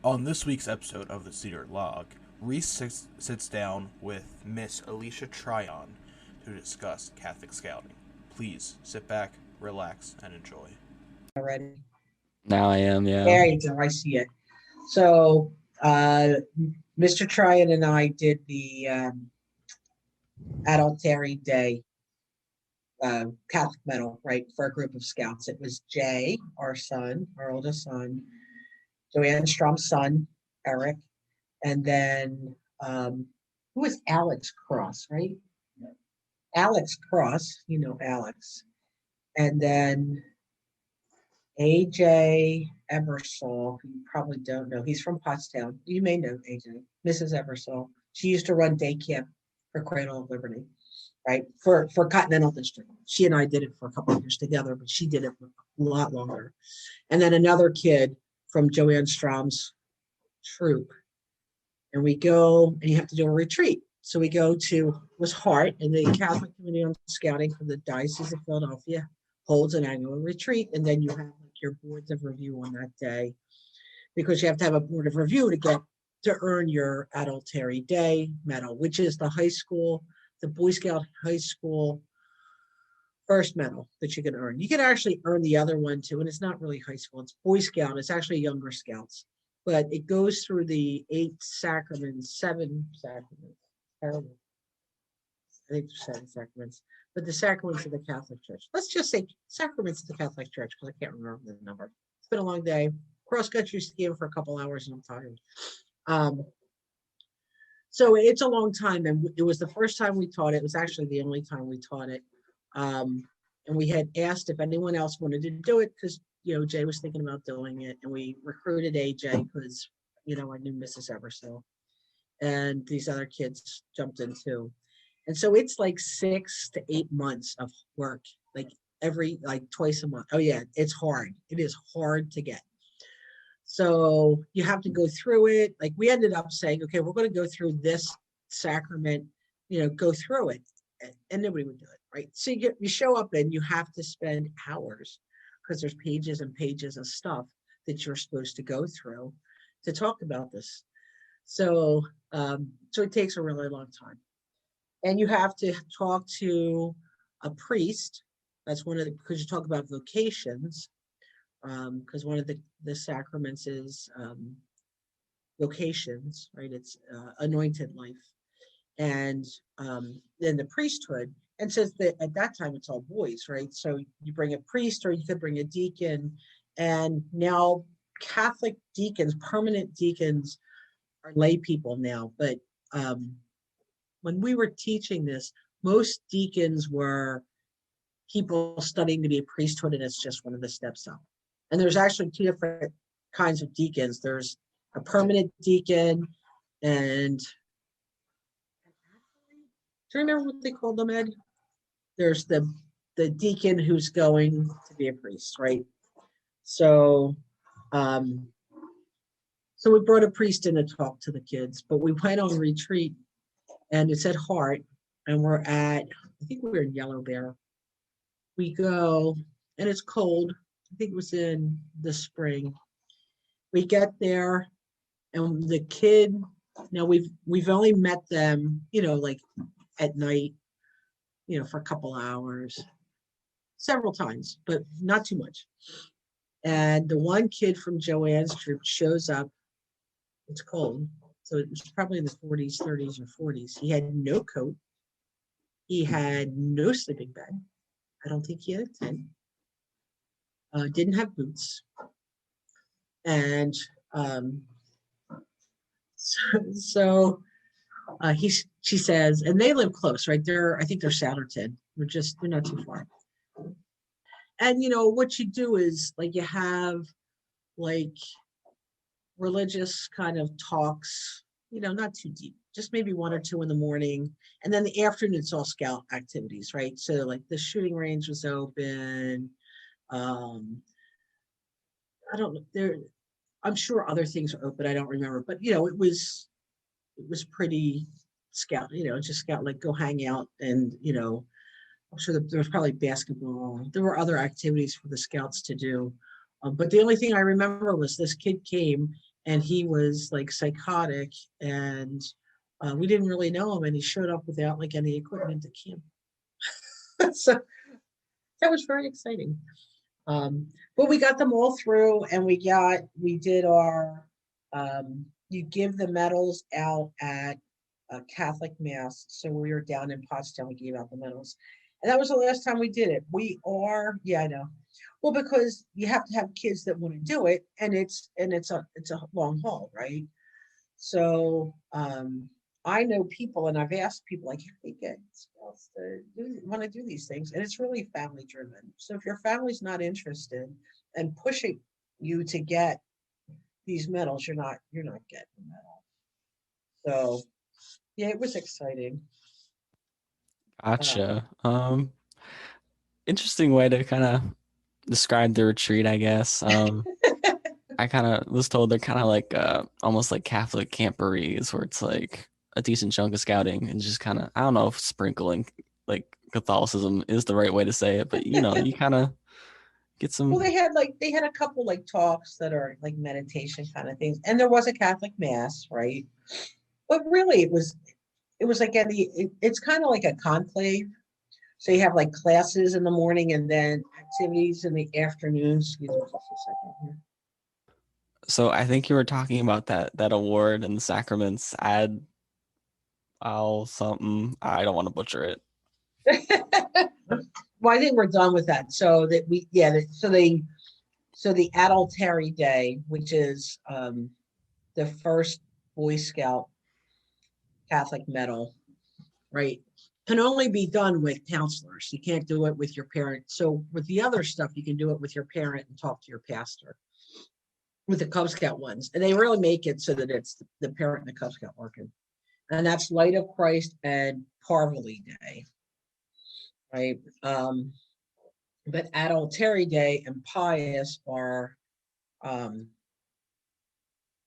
On this week's episode of the Cedar Log, Reese sits down with Miss Alicia Tryon to discuss Catholic Scouting. Please sit back, relax, and enjoy. Already. Now I am, yeah. There you go. I see it. So, Mr. Tryon and I did the Adultery Day Catholic medal, right, for a group of scouts. It was Jay, our son, our oldest son, Joanne Strom's son, Eric, and then who was Alex Cross, right? Alex Cross, Alex. And then AJ Ebersol, who you probably don't know. He's from Pottstown. You may know AJ, Mrs. Ebersol. She used to run day camp for Cradle of Liberty, right? For Continental District. She and I did it for a couple of years together, but she did it for a lot longer. And then another kid from Joanne Strom's troop. And we go, and you have to do a retreat. So we go to was Hart, and the Catholic Committee on Scouting for the Diocese of Philadelphia holds an annual retreat, and then you have like your boards of review on that day, because you have to have a board of review to earn your Adultery Day medal, which is the Boy Scout high school first medal that you can earn. You can actually earn the other one too, and it's not really high school, it's Boy Scout, it's actually younger scouts, but it goes through the seven sacraments. Terrible. I think there's seven sacraments, but the sacraments of the Catholic Church. Let's just say sacraments of the Catholic Church, because I can't remember the number. It's been a long day. Cross country skiing for a couple hours, and I'm tired. So it's a long time, and it was the first time we taught it. It was actually the only time we taught it. And we had asked if anyone else wanted to do it, because Jay was thinking about doing it, and we recruited AJ because I knew Mrs. Eversole, and these other kids jumped in too. And so it's like 6 to 8 months of work, like twice a month. Oh yeah, it's hard. It is hard to get. So you have to go through it. Like we ended up saying, okay, we're going to go through this sacrament, go through it, and nobody would do it, right? So you show up and you have to spend hours, because there's pages and pages of stuff that you're supposed to go through to talk about this. So it takes a really long time. And you have to talk to a priest. That's because you talk about vocations, because one of the sacraments is vocations, right? It's anointed life. And then the priesthood, and says that at that time it's all boys, right? So you bring a priest, or you could bring a deacon. And now Catholic deacons, permanent deacons, are lay people now. But when we were teaching this, most deacons were people studying to be a priesthood, and it's just one of the steps up. And there's actually two different kinds of deacons. There's a permanent deacon, and do you remember what they called them, Ed? There's the deacon who's going to be a priest, right? So we brought a priest in to talk to the kids, but we went on retreat, and it's at Hart, and I think we were in Yellow Bear. We go, and it's cold. I think it was in the spring. We get there, and the kid, now we've only met them, like at night, for a couple hours, several times, but not too much. And the one kid from Joanne's troop shows up. It's cold, so it was probably in the 40s, 30s, or 40s. He had no coat. He had no sleeping bag. I don't think he had a tent. Didn't have boots. And she says, and they live close, right? I think they're Souderton. They're not too far. And what you do is like you have like religious kind of talks, not too deep, just maybe 1 or 2 in the morning. And then the afternoon, it's all scout activities, right? So like the shooting range was open. I don't know. I'm sure other things are open. I don't remember, but it was pretty scout. Just scout, like go hang out, and I'm sure that there was probably basketball. There were other activities for the scouts to do, but the only thing I remember was this kid came, and he was like psychotic, and we didn't really know him, and he showed up without like any equipment to camp. So that was very exciting. But we got them all through, and we did our, you give the medals out at a Catholic mass. So we were down in Pottstown, we gave out the medals. And that was the last time we did it. Yeah, I know. Well, because you have to have kids that want to do it, and it's a long haul, right? So I know people, and I've asked people like, how do you get spouse to want to do these things? And it's really family driven. So if your family's not interested and pushing you to get these medals, you're not getting the medal. So yeah, it was exciting. Gotcha. Interesting way to kind of describe the retreat, I guess. I kind of was told they're kind of like almost like Catholic camporees, where it's like a decent chunk of scouting and just kind of, I don't know if sprinkling like Catholicism is the right way to say it, but you kind of get some. Well, they had a couple like talks that are like meditation kind of things, and there was a Catholic mass, right? But really, it was like it's kind of like a conclave. So you have like classes in the morning and then activities in the afternoon. Excuse me just a second here. So I think you were talking about that award and the sacraments. Something. I don't want to butcher it. Well, I think we're done with that. So that we, yeah, so the adultery day, which is the first Boy Scout Catholic medal, right, can only be done with counselors. You can't do it with your parent. So with the other stuff, you can do it with your parent and talk to your pastor. With the Cub Scout ones, and they really make it so that it's the parent and the Cub Scout working, and that's Light of Christ and Parvali Day, right? But Adultery Day and Pious are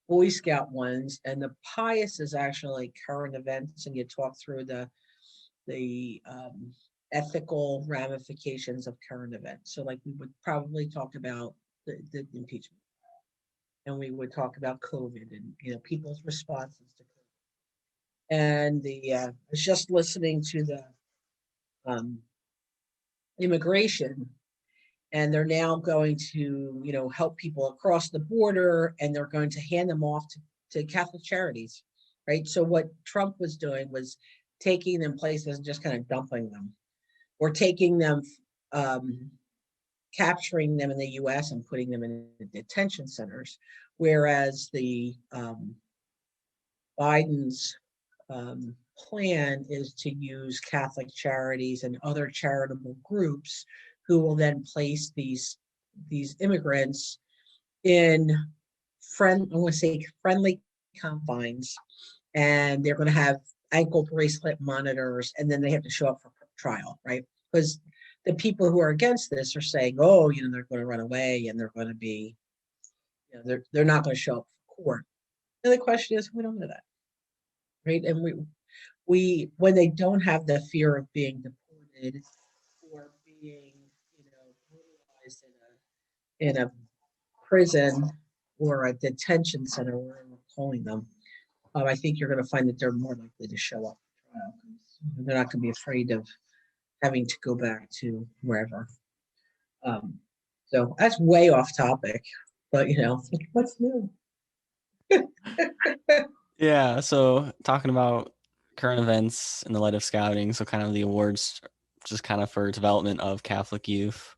Boy Scout ones, and the Pious is actually current events, and you talk through the ethical ramifications of current events. So, like we would probably talk about the impeachment, and we would talk about COVID and people's responses to COVID. And I was just listening to the immigration, and they're now going to help people across the border, and they're going to hand them off to Catholic charities, right? So what Trump was doing was taking them places and just kind of dumping them, or taking them, capturing them in the US and putting them in the detention centers, whereas the Biden's plan is to use Catholic charities and other charitable groups who will then place these immigrants in I want to say friendly confines, and they're going to have ankle bracelet monitors, and then they have to show up for trial, right? Because the people who are against this are saying, oh, they're going to run away, and they're going to be, they're not going to show up for court. And the question is, we don't know that, right? And we when they don't have the fear of being deported or being, brutalized in a prison or a detention center, wherever we're calling them, I think you're going to find that they're more likely to show up for trial. They're not going to be afraid of having to go back to wherever. So that's way off topic, but what's new? Yeah. So talking about current events in the light of scouting, so kind of the awards, just kind of for development of Catholic youth.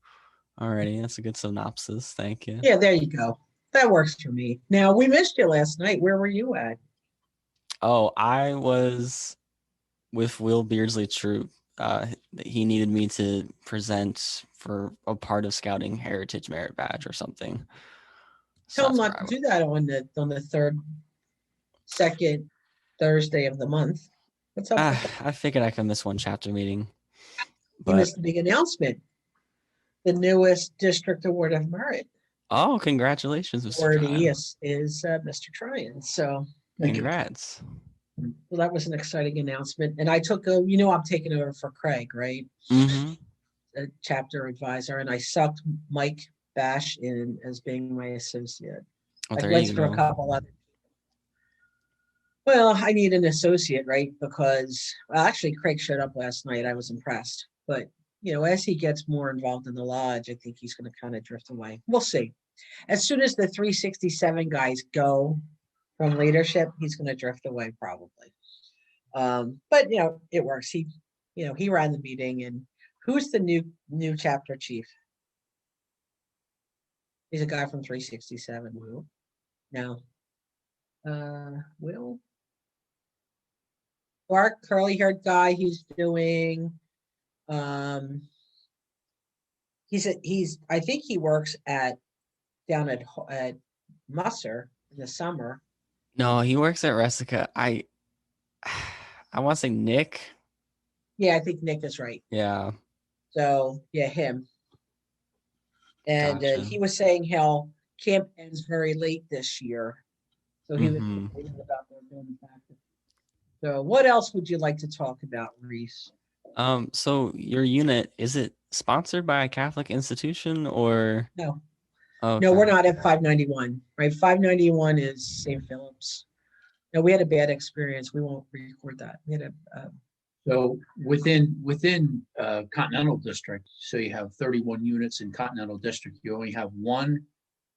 Alrighty, that's a good synopsis. Thank you. Yeah, there you go. That works for me. Now, we missed you last night. Where were you at? Oh, I was with Will Beardsley Troop. He needed me to present for a part of Scouting Heritage Merit Badge or something. So Tell them that's not where to do that on the second Thursday of the month. What's up with that? I figured I could miss one chapter meeting, You but missed the big announcement. The newest District Award of Merit congratulations, Mr. awardee Tryon. is Mr. Tryon. So, Congrats. well, that was an exciting announcement. And I I'm taking over for Craig, right? Mm-hmm. A chapter advisor, and I sucked Mike Bash in as being my associate. Oh, I've there went you through a go. couple other. Well, I need an associate, right? Because well, actually, Craig showed up last night. I was impressed, but as he gets more involved in the lodge, I think he's going to kind of drift away. We'll see. As soon as the 367 guys go from leadership, he's going to drift away probably. But it works. He ran the meeting, and who's the new chapter chief? He's a guy from 367. Will? No. Will? Dark curly haired guy. He's doing. Um, he's. I think he works down at Musser in the summer. No, he works at Resica. I want to say Nick. Yeah, I think Nick is right. Yeah, So yeah, him. And gotcha. he was saying how camp ends very late this year, so he was Mm-hmm. complaining about their doing practice. So what else would you like to talk about, Reese? So your unit, is it sponsored by a Catholic institution or? No, no, Okay. we're not at 591, right? 591 is St. Philip's. No, we had a bad experience. We won't record that. We had a So within Continental District, so you have 31 units in Continental District. You only have one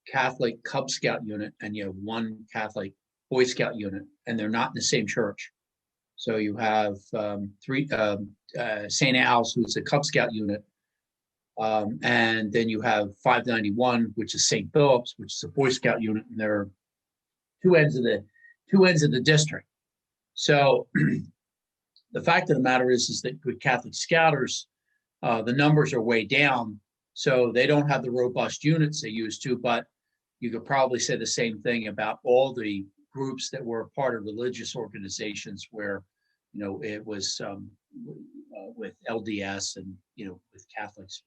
Catholic Cub Scout unit and you have one Catholic Boy Scout unit, and they're not in the same church. So you have three St. Al's, who's a Cub Scout unit, and then you have 591, which is St. Philip's, which is a Boy Scout unit, and they're two ends of the district. So the fact of the matter is that with Catholic Scouters, the numbers are way down, so they don't have the robust units they used to. But you could probably say the same thing about all the groups that were part of religious organizations where, it was with LDS and, with Catholics.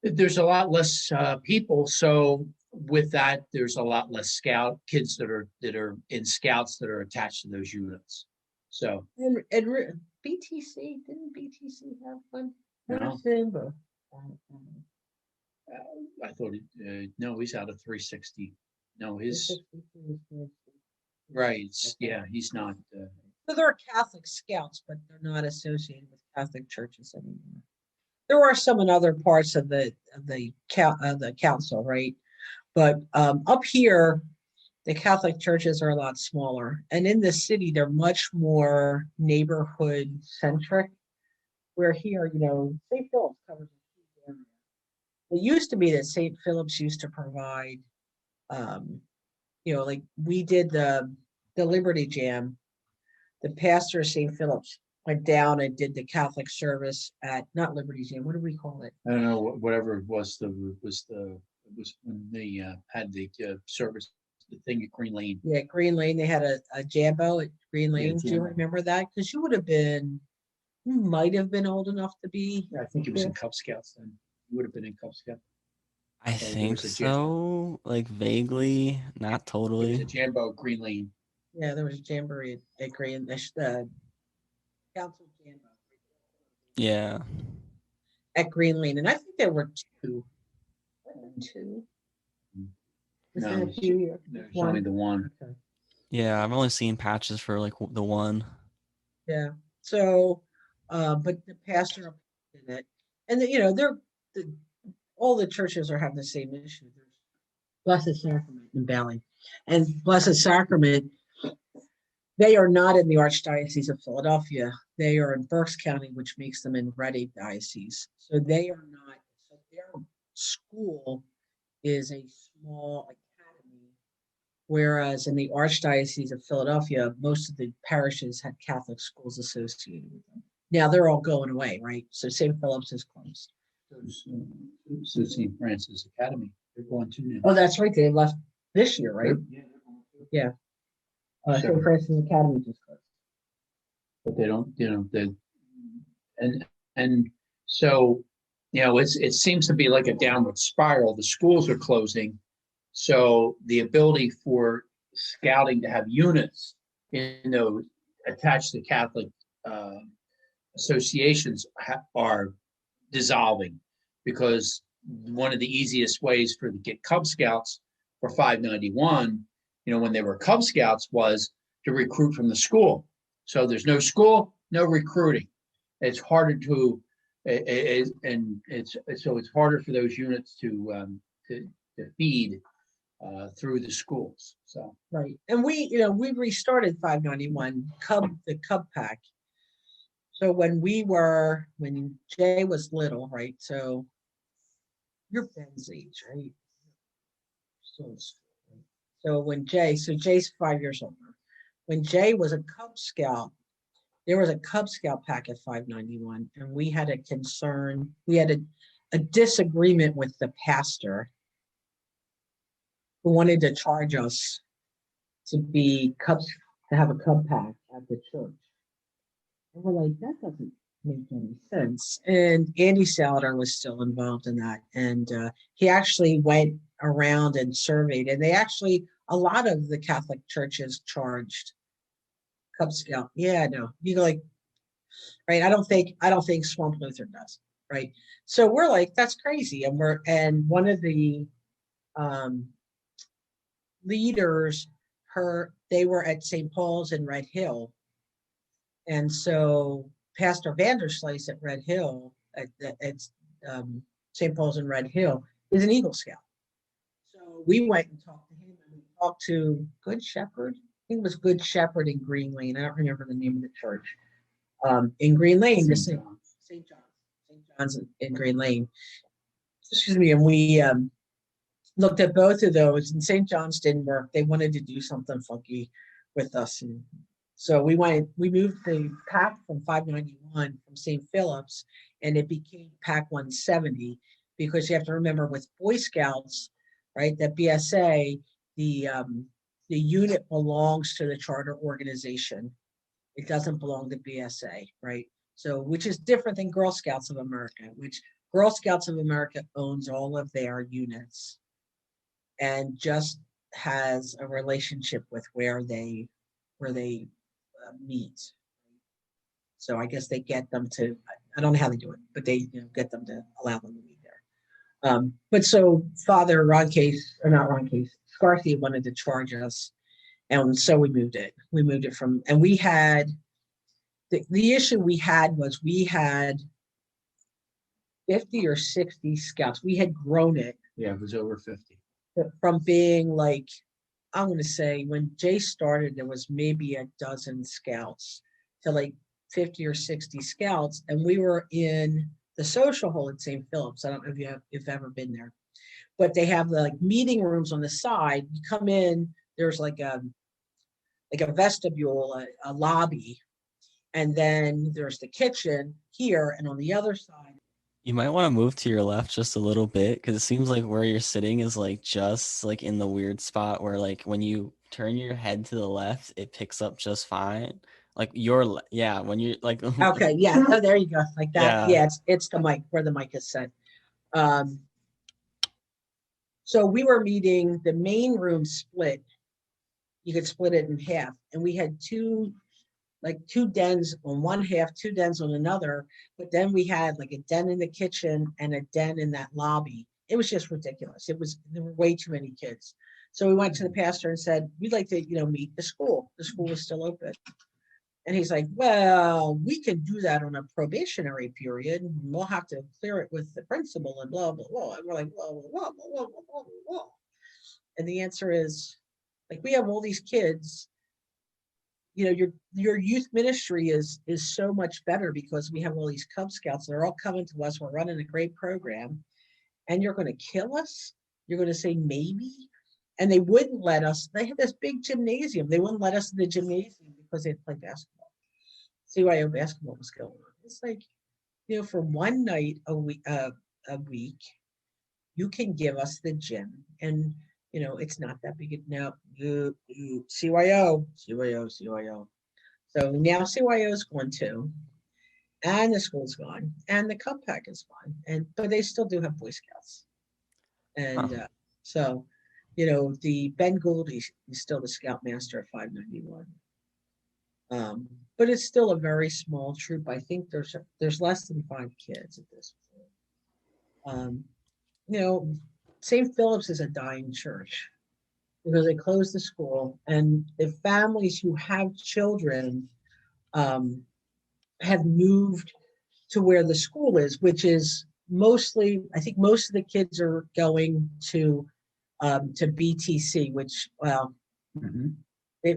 There's a lot less people. So with that, there's a lot less scout kids that are in scouts that are attached to those units. So and BTC, didn't BTC have one? No. Simba? I thought no, he's out of 360. No, his right. Yeah, he's not. So they're Catholic scouts, but they're not associated with Catholic churches anymore. There are some in other parts of the council, right? But up here, the Catholic churches are a lot smaller, and in the city, they're much more neighborhood centric. Where here, St. Philip's covers a huge area. It used to be that St. Philip's used to provide, like we did the Liberty Jam. The pastor of St. Philip's went down and did the Catholic service at not Liberty Jam. What do we call it? I don't know whatever it was. It was when they had the service, the thing at Green Lane. Yeah, Green Lane. They had a jambo at Green Lane. Do you remember that? Because you might have been old enough to be. Yeah, I think it was in Cub Scouts then. You would have been in Cub Scouts. I think so, like vaguely, not totally. It was a Jambo at Green Lane. Yeah, there was a jamboree at Green, the council jambo. Yeah. At Green Lane, and I think there were two. No, there's only the one. Okay. Yeah, I've only seen patches for like the one. Yeah. So, but the pastor in it, and all the churches are having the same issue. There's Blessed Sacrament in Valley, and Blessed Sacrament. They are not in the Archdiocese of Philadelphia. They are in Berks County, which makes them in Reading Diocese. So they are not. So their school is a small academy, whereas in the Archdiocese of Philadelphia, most of the parishes had Catholic schools associated with them. Now they're all going away, right? So St. Philip's is closed. So St. Francis Academy, they're going to now. Oh, that's right. They left this year, right? Yeah. St. Francis Academy just closed. But they don't, and so, it seems to be like a downward spiral. The schools are closing. So the ability for scouting to have units, attached to Catholic associations are dissolving, because one of the easiest ways to get Cub Scouts for 591, when they were Cub Scouts, was to recruit from the school. So there's no school, no recruiting. It's harder to, and it's harder for those units to feed through the schools. So Right. And we restarted 591 the Cub Pack. So when Jay was little, right? So you're Ben's age, right? Still in school, right? So Jay's 5 years older. When Jay was a Cub Scout, there was a Cub Scout pack at 591, and we had a disagreement with the pastor who wanted to charge us to have a Cub pack at the church. And we're like, that doesn't make any sense. And Andy Salader was still involved in that. And he actually went around and surveyed, and a lot of the Catholic churches charged Cub Scout. Yeah, no, you like, right? I don't think Swamp Luther does, right? So we're like, that's crazy. And one of the leaders, they were at St. Paul's in Red Hill. And so Pastor Vanderslice at Red Hill, at St. Paul's in Red Hill, is an Eagle Scout. So we went and talked to him, and we talked to Good Shepherd. I think it was Good Shepherd in Green Lane. I don't remember the name of the church. In Green Lane, St. John's in Green Lane. Excuse me. And we looked at both of those, and St. John's didn't work. They wanted to do something funky with us. And so we moved the pack from 591 from St. Philip's, and it became pack 170, because you have to remember with Boy Scouts, right, that BSA, the unit belongs to the charter organization. It doesn't belong to BSA, right? So, which is different than Girl Scouts of America, which Girl Scouts of America owns all of their units and just has a relationship with where they meet. So I guess they get them to, I don't know how they do it, but they get them to allow them to meet there. But so Father Scarthy wanted to charge us. And so we moved it. We moved it from, and we had, the issue we had was we had 50 or 60 scouts. We had grown it. yeah, it was over 50. From being like, I'm going to say when Jay started, there was maybe a dozen scouts to like 50 or 60 scouts. And we were in the social hall at St. Philip's. I don't know if you've ever been there, but they have the like meeting rooms on the side. You come in, there's like a vestibule, a lobby, and then there's the kitchen here, and on the other side. You might want to move to your left just a little bit, because it seems like where you're sitting is like just like in the weird spot where like when you turn your head to the left, it picks up just fine. Like when you like. Okay, yeah. Oh, there you go. Like that. Yeah. Yeah, it's the mic where the mic is set. So we were meeting, the main room split. You could split it in half, and we had two dens on one half, two dens on another. But then we had like a den in the kitchen and a den in that lobby. It was just ridiculous. There were way too many kids. So we went to the pastor and said, we'd like to, meet the school. The school was still open. And he's like, well, we can do that on a probationary period. We'll have to clear it with the principal and blah, blah, blah. And we're like, blah, blah, blah, blah, blah, blah, blah. And the answer is, like, we have all these kids. Your youth ministry is so much better because we have all these Cub Scouts. They're all coming to us. We're running a great program. And you're going to kill us? You're going to say maybe? And they wouldn't let us. They had this big gymnasium. They wouldn't let us in the gymnasium because they'd play basketball. CYO basketball was going on. It's like, for one night a week, you can give us the gym. And, it's not that big. No, CYO. So now CYO is gone too. And the school's gone. And the Cub Pack is gone. But they still do have Boy Scouts. And so, the Ben Gould is still the Scoutmaster at 591. But it's still a very small troop. I think there's less than 5 kids at this point. St. Philip's is a dying church. because they closed the school, and the families who have children have moved to where the school is, which is mostly, I think most of the kids are going to BTC, which, well, Mhm.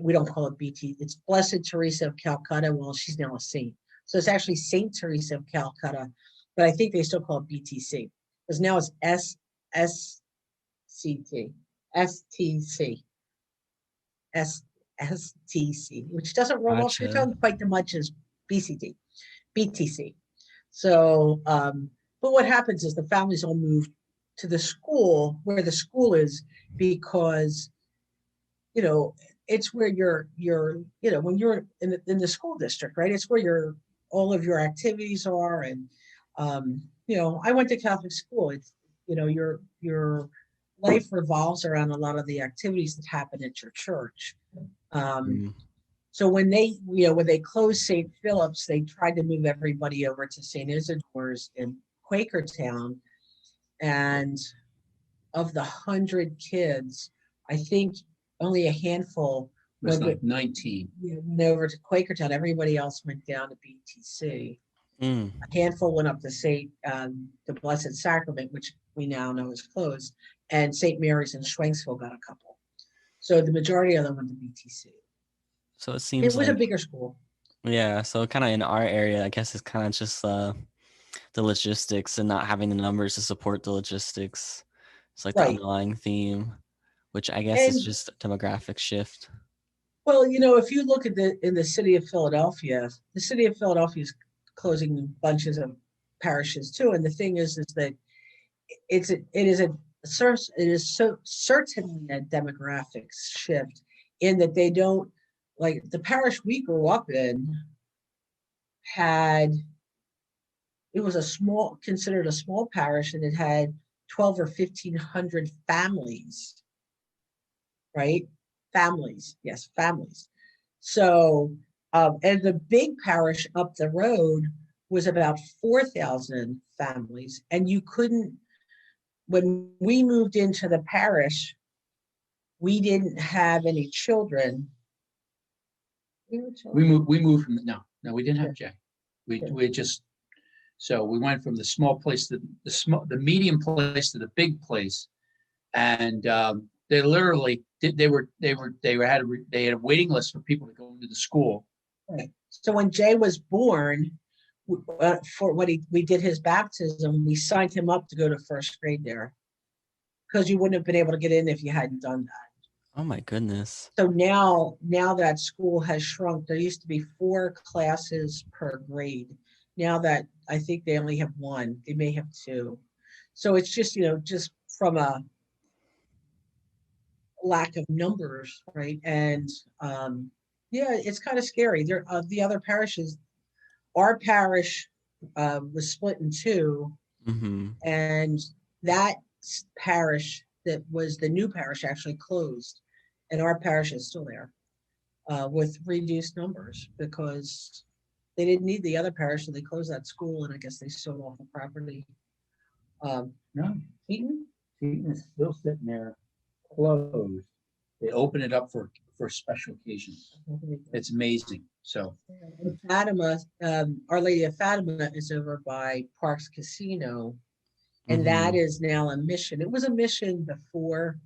we don't call it BT. It's Blessed Teresa of Calcutta. Well, she's now a saint. So it's actually Saint Teresa of Calcutta, but I think they still call it BTC because now it's SCT, STC, STC, which doesn't roll off your Gotcha. tongue quite as much as BCT, BTC. So, but what happens is the families all move to the school where the school is because, you know, it's where when you're in the school district, right? It's where all of your activities are. And, I went to Catholic school. It's, your life revolves around a lot of the activities that happen at your church. Mm. So when they closed St. Philip's, they tried to move everybody over to St. Isidore's in Quakertown. And of the 100 kids, I think only a handful That's went, like 19. went over to Quakertown. Everybody else went down to BTC. Mm. A handful went up to the Blessed Sacrament, which we now know is closed, and St. Mary's in Schwenksville got a couple. So the majority of them went to BTC. So it It seems was a like, bigger school. yeah. So kind of in our area, I guess it's kind of just the logistics and not having the numbers to support the logistics. It's like the Right. underlying theme, which I guess is And just a demographic shift. well, if you look at in the city of Philadelphia, the city of Philadelphia is closing bunches of parishes too. And the thing is that it is so certainly a demographic shift in that they don't, like, the parish we grew up in had, it was considered a small parish, and it had 12 or 1,500 families, right? Families, yes, families. So, and the big parish up the road was about 4,000 families. And you couldn't, when we moved into the parish, we didn't have any children. We moved from, no, we didn't have Jay. We just, so we went from the small place to the medium place to the big place. And they literally they had a waiting list for people to go into the school. Right. So when Jay was born, for we did his baptism, we signed him up to go to first grade there because you wouldn't have been able to get in if you hadn't done that. Oh my goodness. So now that school has shrunk. There used to be 4 classes per grade. Now that I think they only have 1, they may have 2. So it's just, just from a lack of numbers, right? And yeah, it's kind of scary. There, the other parishes, our parish was split in 2, Mm-hmm. and that parish that was the new parish actually closed, and our parish is still there with reduced numbers because they didn't need the other parish, so they closed that school, and I guess they sold off the property. No, Eaton? Keaton is still sitting there closed. They open it up for special occasions. It's amazing. So Fatima, Our Lady of Fatima is over by Parks Casino, and that Mm-hmm. is now a mission. It was a mission before.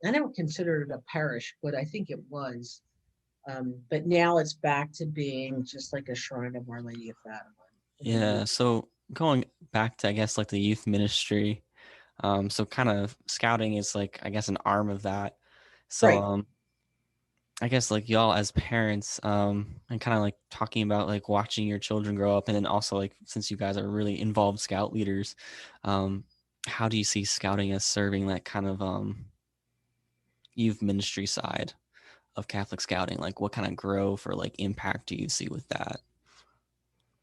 I never considered it a parish, but I think it was. But now it's back to being just like a shrine of Our Lady of Fatima. Yeah. So going back to, I guess, like the youth ministry. So kind of scouting is like, I guess, an arm of that. So Right. I guess like y'all as parents, and kind of like talking about like watching your children grow up, and then also like since you guys are really involved scout leaders, how do you see scouting as serving that kind of youth ministry side of Catholic scouting? Like what kind of growth or like impact do you see with that?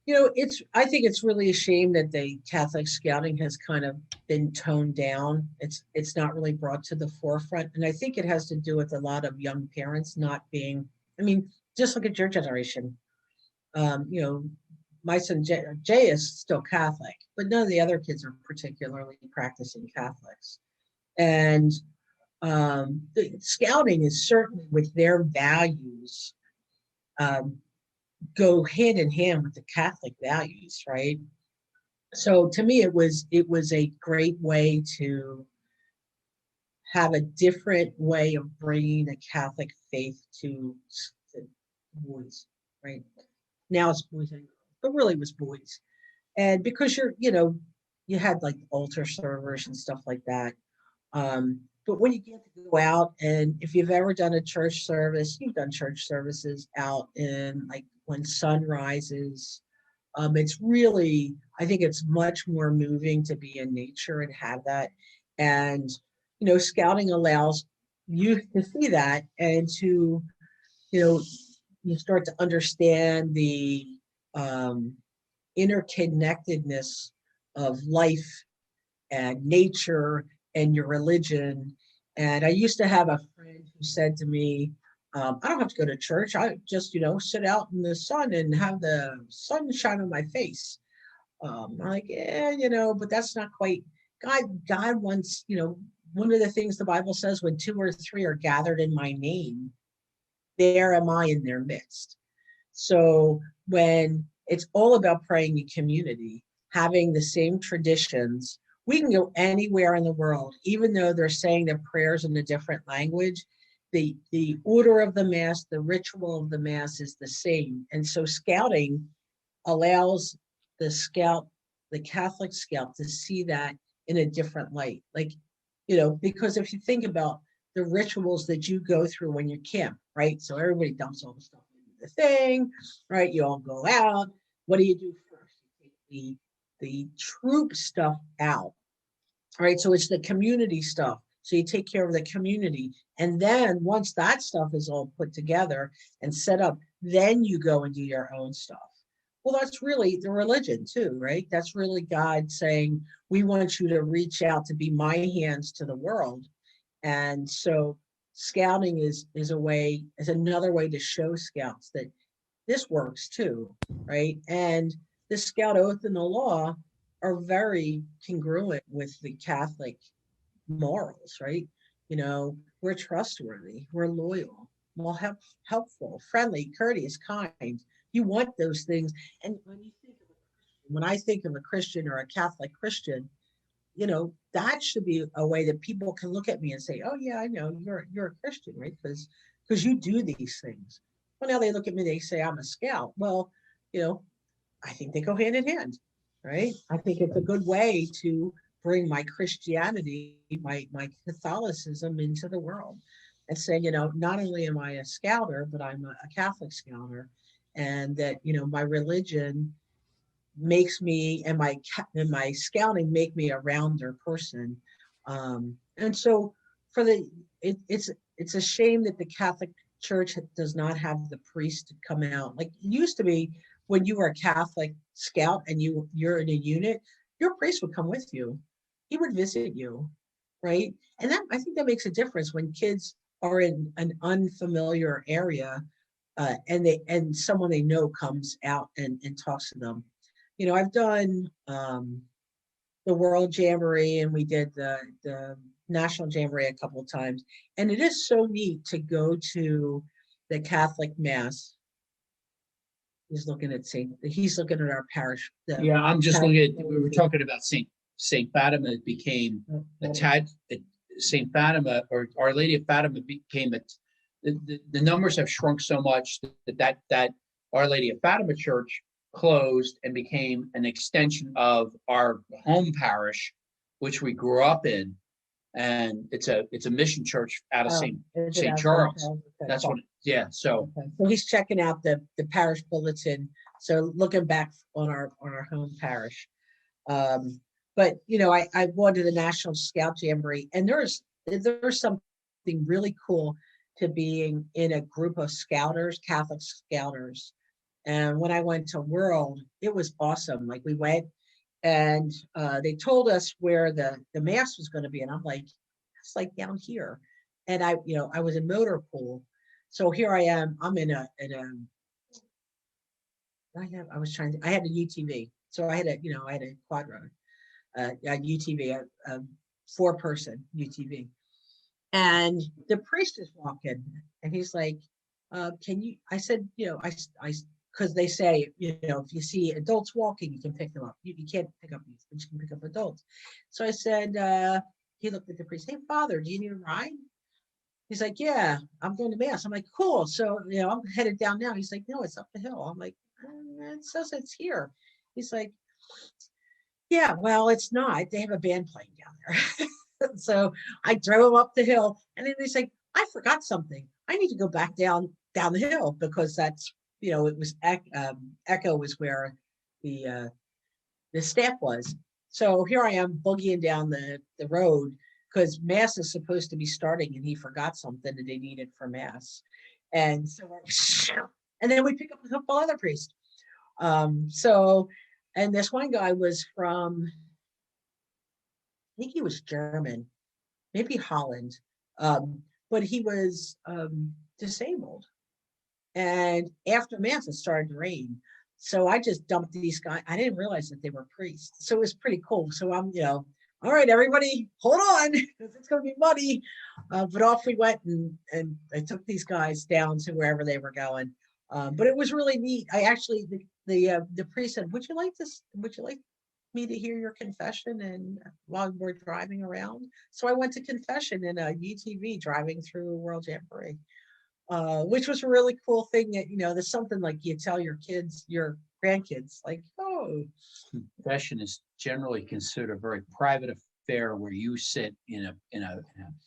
I think it's really a shame that the Catholic scouting has kind of been toned down. It's not really brought to the forefront. And I think it has to do with a lot of young parents not being, I mean, just look at your generation. My son Jay is still Catholic, but none of the other kids are particularly practicing Catholics. And The scouting is certainly with their values, um, go hand in hand with the Catholic values, right? So to me, it was a great way to have a different way of bringing the Catholic faith to boys, right? Now it's boys and girls, but really it was boys. And because you had like altar servers and stuff like that. But when you get to go out, and if you've ever done a church service, you've done church services out in like when sun rises. It's really, I think it's much more moving to be in nature and have that. And, scouting allows you to see that and to, you know, you start to understand the um, interconnectedness of life and nature and your religion. And I used to have a friend who said to me, I don't have to go to church. I just, sit out in the sun and have the sun shine on my face. I'm like, yeah, but that's not quite God wants, one of the things the Bible says, when two or three are gathered in my name, there am I in their midst. So when it's all about praying in community, having the same traditions, we can go anywhere in the world, even though they're saying their prayers in a different language. The order of the Mass, the ritual of the Mass is the same. And so scouting allows the scout, the Catholic scout, to see that in a different light. Like, because if you think about the rituals that you go through when you camp, right? So everybody dumps all the stuff into the thing, right? You all go out. What do you do first? You take the troop stuff out, right? So it's the community stuff. So you take care of the community. And then once that stuff is all put together and set up, then you go and do your own stuff. Well, that's really the religion too, right? That's really God saying, we want you to reach out to be my hands to the world. And so scouting is another way to show scouts that this works too, right? And the scout oath and the law are very congruent with the Catholic morals, right? We're trustworthy, we're loyal, we'll have helpful, friendly, courteous, kind. You want those things. And when I think of a Christian or a Catholic Christian, that should be a way that people can look at me and say, oh yeah, I know you're a Christian, right? Because you do these things. Well, now they look at me, they say I'm a scout. Well, I think they go hand in hand, right? I think it's a good way to bring my Christianity, my Catholicism into the world and say, not only am I a scouter, but I'm a Catholic scouter, and that, my religion makes me and my scouting make me a rounder person. And so it's a shame that the Catholic Church does not have the priest to come out like it used to be. When you were a Catholic scout and you're in a unit, your priest would come with you. He would visit you, right? And that, I think that makes a difference when kids are in an unfamiliar area, and someone they know comes out and talks to them. I've done the World Jamboree, and we did the National Jamboree a couple of times, and it is so neat to go to the Catholic Mass. He's looking at our parish. Yeah, I'm just looking at, we were talking about Saint Fatima. It became Saint Fatima, or Our Lady of Fatima became the numbers have shrunk so much that Our Lady of Fatima Church closed and became an extension of our home parish, which we grew up in. And it's a mission church out of St. Charles. That's what, yeah. So he's checking out the parish bulletin. So looking back on our home parish. But I've gone to the National Scout Jamboree, and there's something really cool to being in a group of scouters, Catholic scouters. And when I went to World, it was awesome. Like we went and they told us where the Mass was going to be. And I'm like, it's like down here. And I was in motor pool. So here I am, I'm I had a UTV. So I had a quad road, a UTV, a 4-person UTV. And the priest is walking, and he's like, can you, I said, because they say, if you see adults walking, you can pick them up. You can't pick up these, but you can pick up adults. So I said, he looked at the priest, hey, Father, do you need a ride? He's like, yeah, I'm going to mass. I'm like, cool. So, I'm headed down now. He's like, no, it's up the hill. I'm like, it says it's here. He's like, yeah, well, it's not. They have a band playing down there. So I drove him up the hill, and then he's like, I forgot something. I need to go back down the hill, because that's, it was Echo was where the staff was. So here I am boogieing down the road, because mass is supposed to be starting, and he forgot something that they needed for mass. And so, and then we pick up a couple other priests. And this one guy was from, I think he was German, maybe Holland, but he was disabled. And after mass, it started to rain. So I just dumped these guys. I didn't realize that they were priests. So it was pretty cool. So I'm, all right, everybody, hold on, because it's going to be muddy. But off we went, and I took these guys down to wherever they were going. But it was really neat. I actually, the priest said, would you like me to hear your confession and while we're driving around? So I went to confession in a UTV driving through World Jamboree, which was a really cool thing. That there's something like you tell your kids, your grandkids, like, oh, Confession is generally considered a very private affair, where you sit in a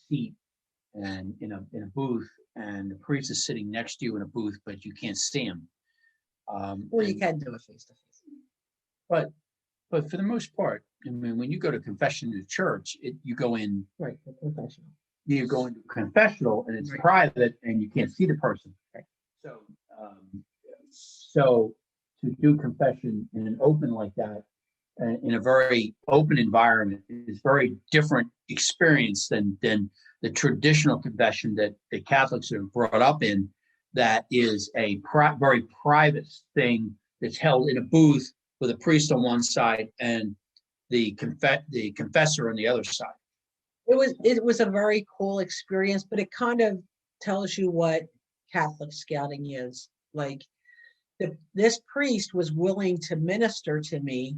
seat and in a booth, and the priest is sitting next to you in a booth, but you can't see him. or you can do it face to face. But for the most part, I mean, when you go to confession in the church, you go in. Right, the confessional. You go into confessional, and it's Right. private, and you can't see the person. Right. So to do confession in an open like that, in a very open environment, is very different experience than the traditional confession that the Catholics are brought up in. That is a very private thing that's held in a booth with a priest on one side and the confessor on the other side. It was a very cool experience, but it kind of tells you what Catholic scouting is like. This priest was willing to minister to me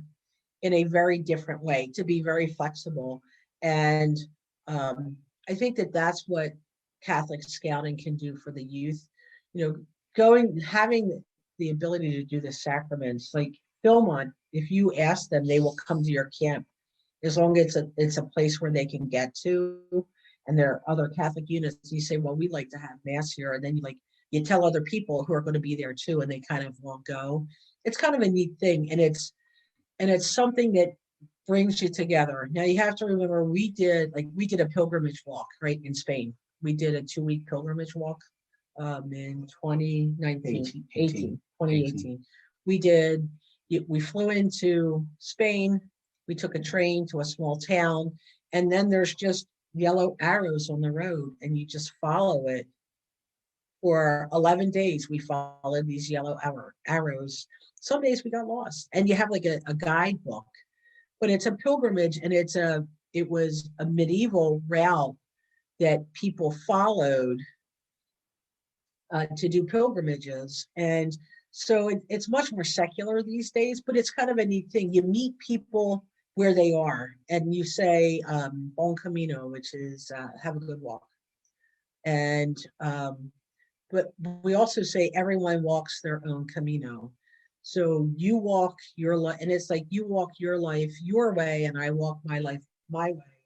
in a very different way, to be very flexible. And I think that that's what Catholic scouting can do for the youth. Having the ability to do the sacraments, like Philmont, if you ask them, they will come to your camp, as long as it's a place where they can get to. And there are other Catholic units. You say, well, we'd like to have mass here. And then you tell other people who are going to be there too, and they kind of won't go. It's kind of a neat thing. And it's something that brings you together. Now you have to remember, we did a pilgrimage walk, right, in Spain. We did a 2-week pilgrimage walk in 2018. We flew into Spain. We took a train to a small town, and then there's just yellow arrows on the road, and you just follow it. For 11 days, we followed these yellow arrows. Some days we got lost, and you have like a guidebook, but it's a pilgrimage, and it was a medieval route that people followed to do pilgrimages. And so it's much more secular these days, but it's kind of a neat thing. You meet people where they are, and you say, bon camino, which is have a good walk. And but we also say everyone walks their own camino. So you walk your life, and it's like you walk your life your way, and I walk my life my way.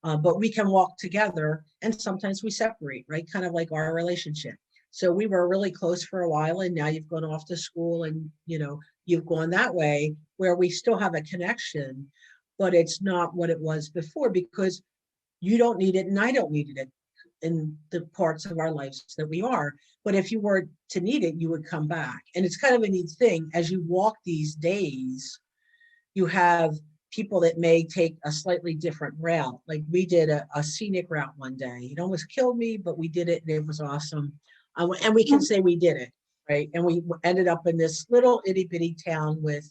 But we can walk together, and sometimes we separate, right? Kind of like our relationship. So we were really close for a while, and now you've gone off to school, and you've gone that way, where we still have a connection, but it's not what it was before, because you don't need it and I don't need it in the parts of our lives that we are. But if you were to need it, you would come back. And it's kind of a neat thing. As you walk these days, you have people that may take a slightly different route. Like we did a scenic route one day. It almost killed me, but we did it, and it was awesome. And we can say we did it, right? And we ended up in this little itty bitty town with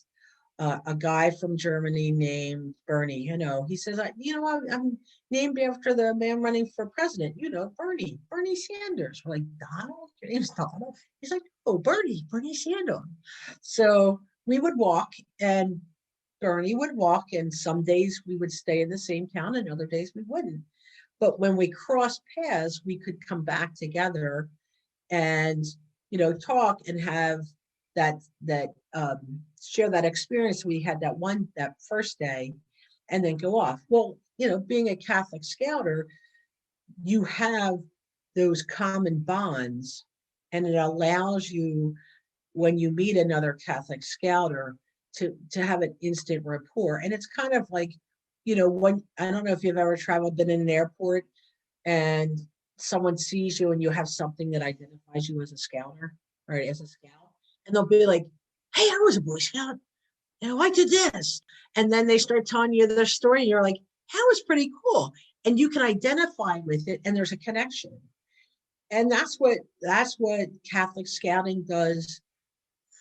a guy from Germany named Bernie. He says, I'm named after the man running for president. Bernie Sanders. We're like, Donald? Your name's Donald? He's like, oh, Bernie Sanders. So we would walk, and Bernie would walk, and some days we would stay in the same town, and other days we wouldn't. But when we crossed paths, we could come back together and talk and have that share that experience we had that first day, and then go off. Well, being a Catholic Scouter, you have those common bonds, and it allows you, when you meet another Catholic Scouter, to have an instant rapport. And it's kind of like, when, I don't know if you've ever traveled, been in an airport, and someone sees you and you have something that identifies you as a Scouter or as a Scout, and they'll be like, hey, I was a Boy Scout, I did this. And then they start telling you their story, and you're like, that was pretty cool. And you can identify with it, and there's a connection. And that's what Catholic Scouting does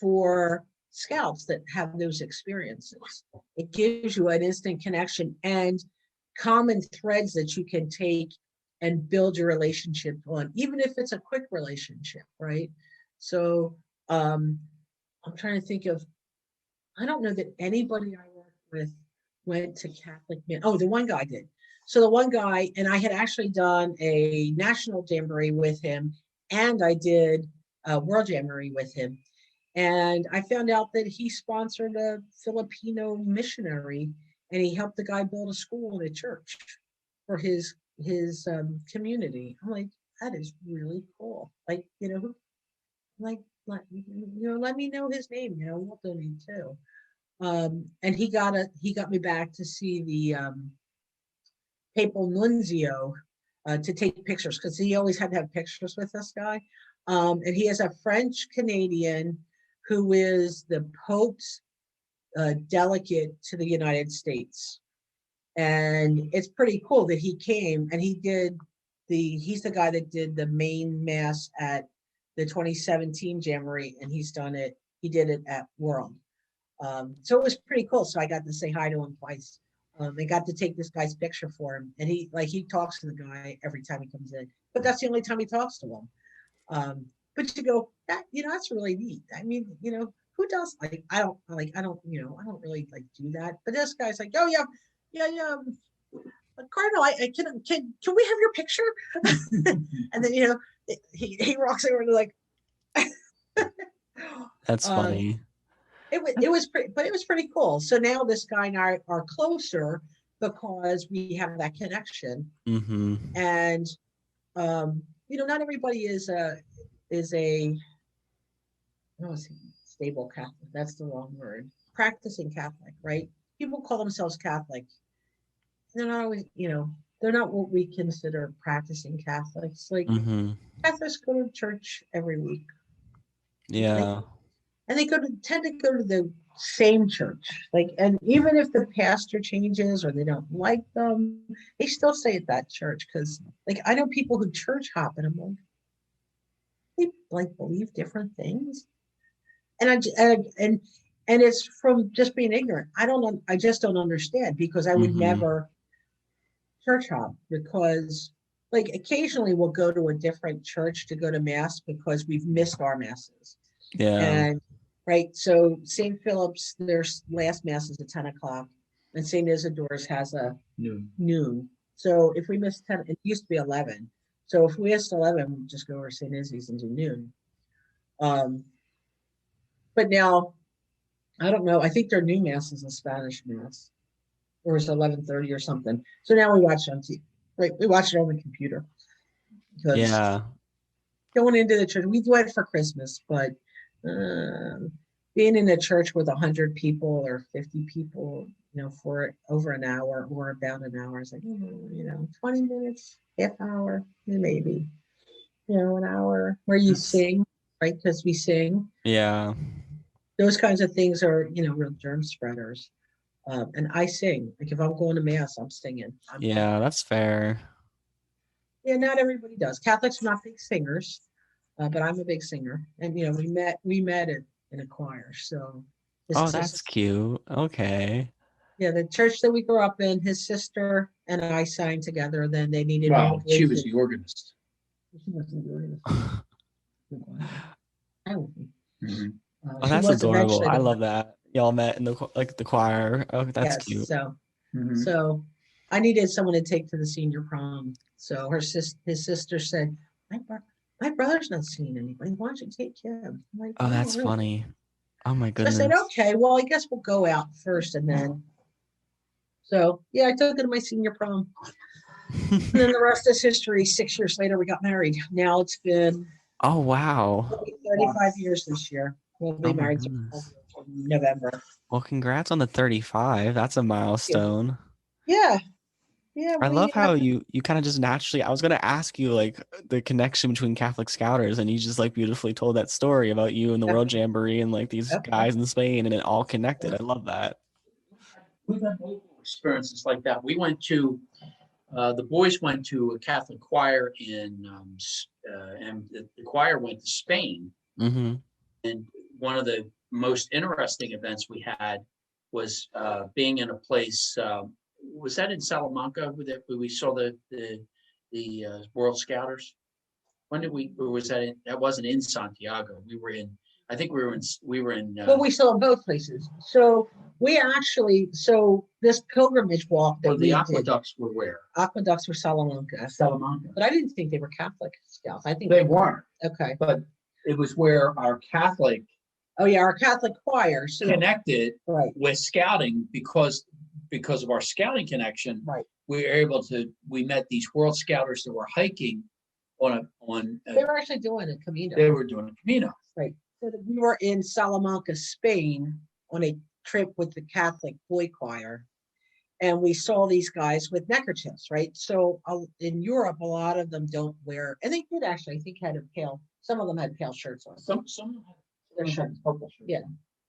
for Scouts that have those experiences. It gives you an instant connection and common threads that you can take and build your relationship on, even if it's a quick relationship, right? So I'm trying to think of, I don't know that anybody I worked with went to Catholic. Oh, the one guy did. So the one guy, and I had actually done a national jamboree with him, and I did a world jamboree with him. And I found out that he sponsored a Filipino missionary, and he helped the guy build a school and a church for his community. I'm like, that is really cool. Like, let me know his name. We'll donate too. And he got me back to see the papal nuncio to take pictures, because he always had to have pictures with this guy. And he has a French Canadian who is the Pope's delegate to the United States. And it's pretty cool that he came, and he's the guy that did the main mass at the 2017 Jamboree, and he did it at World. So it was pretty cool. So I got to say hi to him twice. I got to take this guy's picture for him, and he talks to the guy every time he comes in, but that's the only time he talks to him. But you go, that's really neat. I mean, who does, I don't really do that. But this guy's like, oh yeah. Cardinal, can we have your picture? And then he walks over and like, That's funny. It was pretty cool. So now this guy and I are closer because we have that connection. Mm-hmm. And not everybody is a stable Catholic. That's the wrong word. Practicing Catholic, right? People call themselves Catholic. They're not always, they're not what we consider practicing Catholics. Like, Catholics go to church every week. Yeah. And they tend to go to the same church. And even if the pastor changes or they don't like them, they still stay at that church. Because I know people who church hop, and I'm like, they believe different things. And and it's from just being ignorant. I just don't understand, because I would never church hop, because occasionally we'll go to a different church to go to mass because we've missed our masses. Yeah. And right, so St. Philip's, their last mass is at 10 o'clock, and St. Isidore's has a noon. So if we miss 10, it used to be 11. So if we missed 11, we'd just go over to St. Izzy's and do noon. But now, I don't know. I think their new mass is a Spanish mass, or it's 11:30 or something. So now we watch it on TV. Right, we watch it on the computer. Yeah. Going into the church, we went for Christmas, but being in a church with 100 people or 50 people, for over an hour or about an hour, it's like, 20 minutes, half hour, maybe, an hour where you sing, right? Because we sing. Yeah. Those kinds of things are, real germ spreaders. And I sing. If I'm going to mass, I'm singing. That's fair. Yeah, not everybody does. Catholics are not big singers, but I'm a big singer. And we met in a choir. So His Oh, sister. that's cute. Okay. Yeah, the church that we grew up in, his sister and I sang together. Then they needed more Well, she was voices. the organist. She wasn't the organist. I don't think. Mhm. Oh, She that's was adorable. eventually I the love that. Y'all met in the like the choir. Oh, that's yes. cute. Mhm. So I needed someone to take to the senior prom. So his sister said, my brother's not seeing anybody. Why don't you take him? I'm like, Oh, oh, that's really? funny. Oh my So I said, goodness. okay, well, I guess we'll go out first and then. So yeah, I took her to my senior prom. And then the rest is history. 6 years later, we got married. Now it's been Oh wow. 35 years this year. We'll be Oh my married goodness. in November. Well, congrats on the 35. That's a milestone. Yeah, yeah, I we love how you kind of just naturally. I was gonna ask you like the connection between Catholic Scouters, and you just like beautifully told that story about you and the World Jamboree and like these guys in Spain, and it all connected. I love that. We've had multiple experiences like that. We went to, the boys went to a Catholic choir and the choir went to Spain. Mm-hmm. And one of the most interesting events we had was being in a place. Was that in Salamanca where we saw the World Scouters? When did we? Or was that? That wasn't in Santiago. We were in. I think we were in. We were in. well, we saw in both places. So we actually, this pilgrimage walk that Well, we the did, aqueducts were where? aqueducts were Salamanca, Salamanca. but I didn't think they were Catholic scouts. I think They weren't, okay. but it was where our Catholic Oh yeah, our Catholic choir. So connected right, with scouting because of our scouting connection. right. We met these World Scouters that were hiking They were actually doing a Camino. they were doing a Camino. Right. So that we were in Salamanca, Spain, on a trip with the Catholic boy choir, and we saw these guys with neckerchiefs, right? So in Europe, a lot of them don't wear, and they did actually, I think, had a pale. Some of them had pale shirts on. Some Their shirts. purple shirts. Yeah.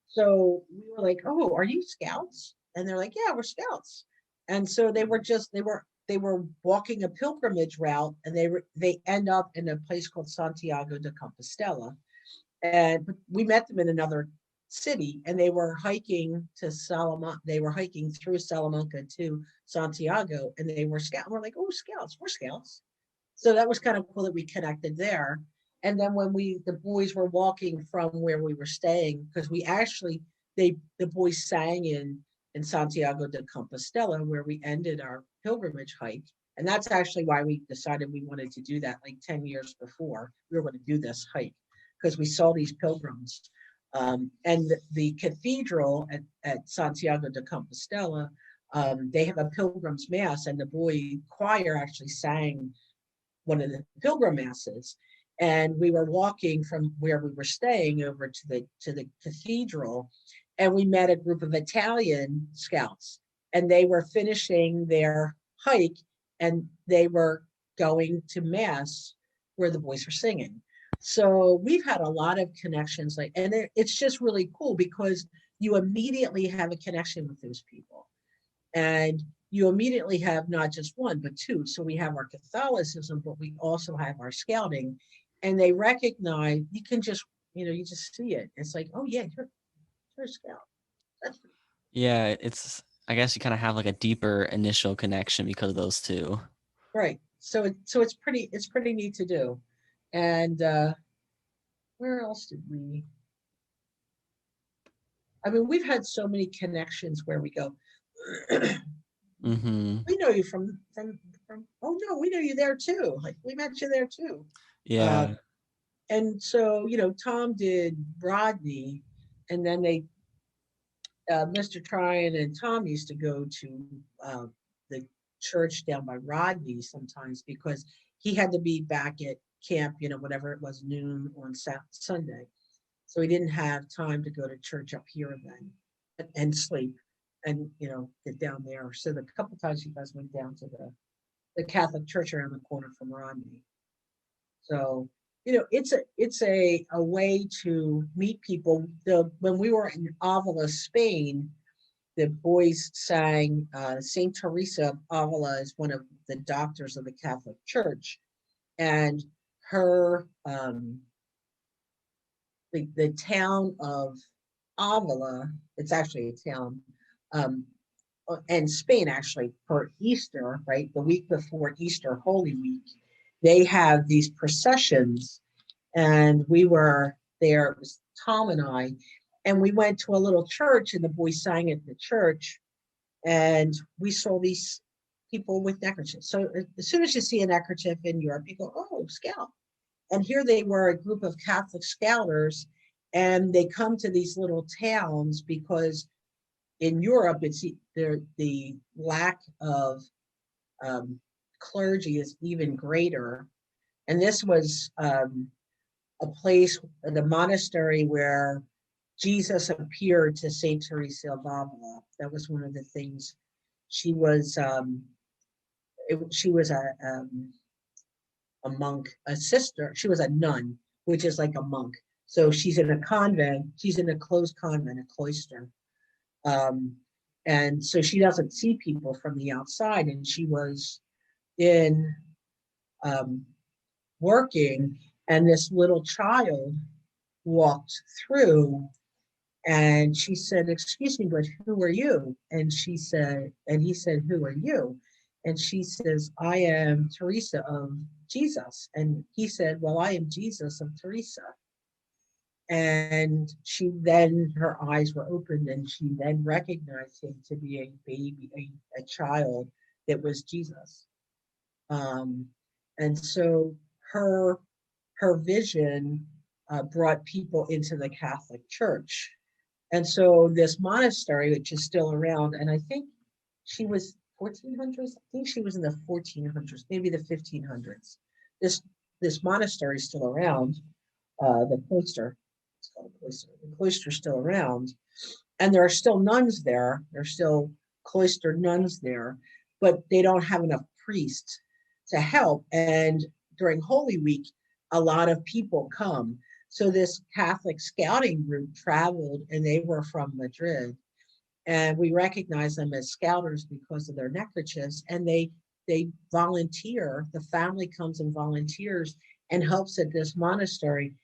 So we were like, "Oh, are you scouts?" And they're like, "Yeah, we're scouts." And so they were walking a pilgrimage route, and they end up in a place called Santiago de Compostela, and we met them in another city, and they were hiking to Salamanca. They were hiking through Salamanca to Santiago, and they were scouts. We're like, "Oh, scouts! We're scouts." So that was kind of cool that we connected there. And then when the boys were walking from where we were staying, because we actually the boys sang in Santiago de Compostela where we ended our pilgrimage hike. And that's actually why we decided we wanted to do that like 10 years before we were going to do this hike, because we saw these pilgrims. And the cathedral at Santiago de Compostela, they have a pilgrim's mass, and the boy choir actually sang one of the pilgrim masses. And we were walking from where we were staying over to the cathedral, and we met a group of Italian scouts, and they were finishing their hike, and they were going to mass where the boys were singing. So we've had a lot of connections, like, and it's just really cool because you immediately have a connection with those people, and you immediately have not just one but two. So we have our Catholicism, but we also have our scouting, and they recognize, you can just, you just see it. It's like, oh yeah, you're a scout. That's Yeah, it's. I guess you kind of have like a deeper initial connection because of those two. right. So it's pretty neat to do. And where else did we? I mean, we've had so many connections where we go. Mm-hmm. We know you from. Oh no, we know you there too. Like we met you there too. Yeah. And so Tom did Rodney, and then Mr. Tryon and Tom used to go to the church down by Rodney sometimes because he had to be back at camp, whatever it was, noon on Sunday. So he didn't have time to go to church up here then and sleep and, get down there. So the couple times you guys went down to the Catholic church around the corner from Rodney. So, it's a way to meet people. When we were in Avila, Spain, the boys sang Saint Teresa of Avila is one of the doctors of the Catholic Church, and her the town of Avila, it's actually a town, um, and Spain actually, for Easter, right? The week before Easter, Holy Week, they have these processions. And we were there, it was Tom and we went to a little church, and the boys sang at the church. And we saw these people with neckerchiefs. So as soon as you see a neckerchief in Europe, you go, oh, Scout. And here they were, a group of Catholic Scouters, and they come to these little towns because in Europe, it's the lack of clergy is even greater. And this was a place, the monastery where Jesus appeared to Saint Teresa of Avila. That was one of the things. She was she was a monk, a sister. She was a nun, which is like a monk. So she's in a convent. She's in a closed convent, a cloister. Um, and so she doesn't see people from the outside. And she was in working, and this little child walked through, and she said, excuse me, but who are you? And she said, and he said, who are you? And she says, I am Teresa of Jesus. And he said, well, I am Jesus of Teresa. And she then, her eyes were opened, and she then recognized him to be a baby, a child that was Jesus. And so her vision brought people into the Catholic Church. And so this monastery, which is still around, and I think she was 1400s. I think she was in the 1400s, maybe the 1500s. This monastery is still around. The cloister, it's called a cloister. The cloister is still around, and there are still nuns there. There's still cloistered nuns there, but they don't have enough priests to help. And during Holy Week, a lot of people come. So this Catholic scouting group traveled, and they were from Madrid. And we recognize them as scouters because of their neckerchiefs. And they volunteer. The family comes and volunteers and helps at this monastery.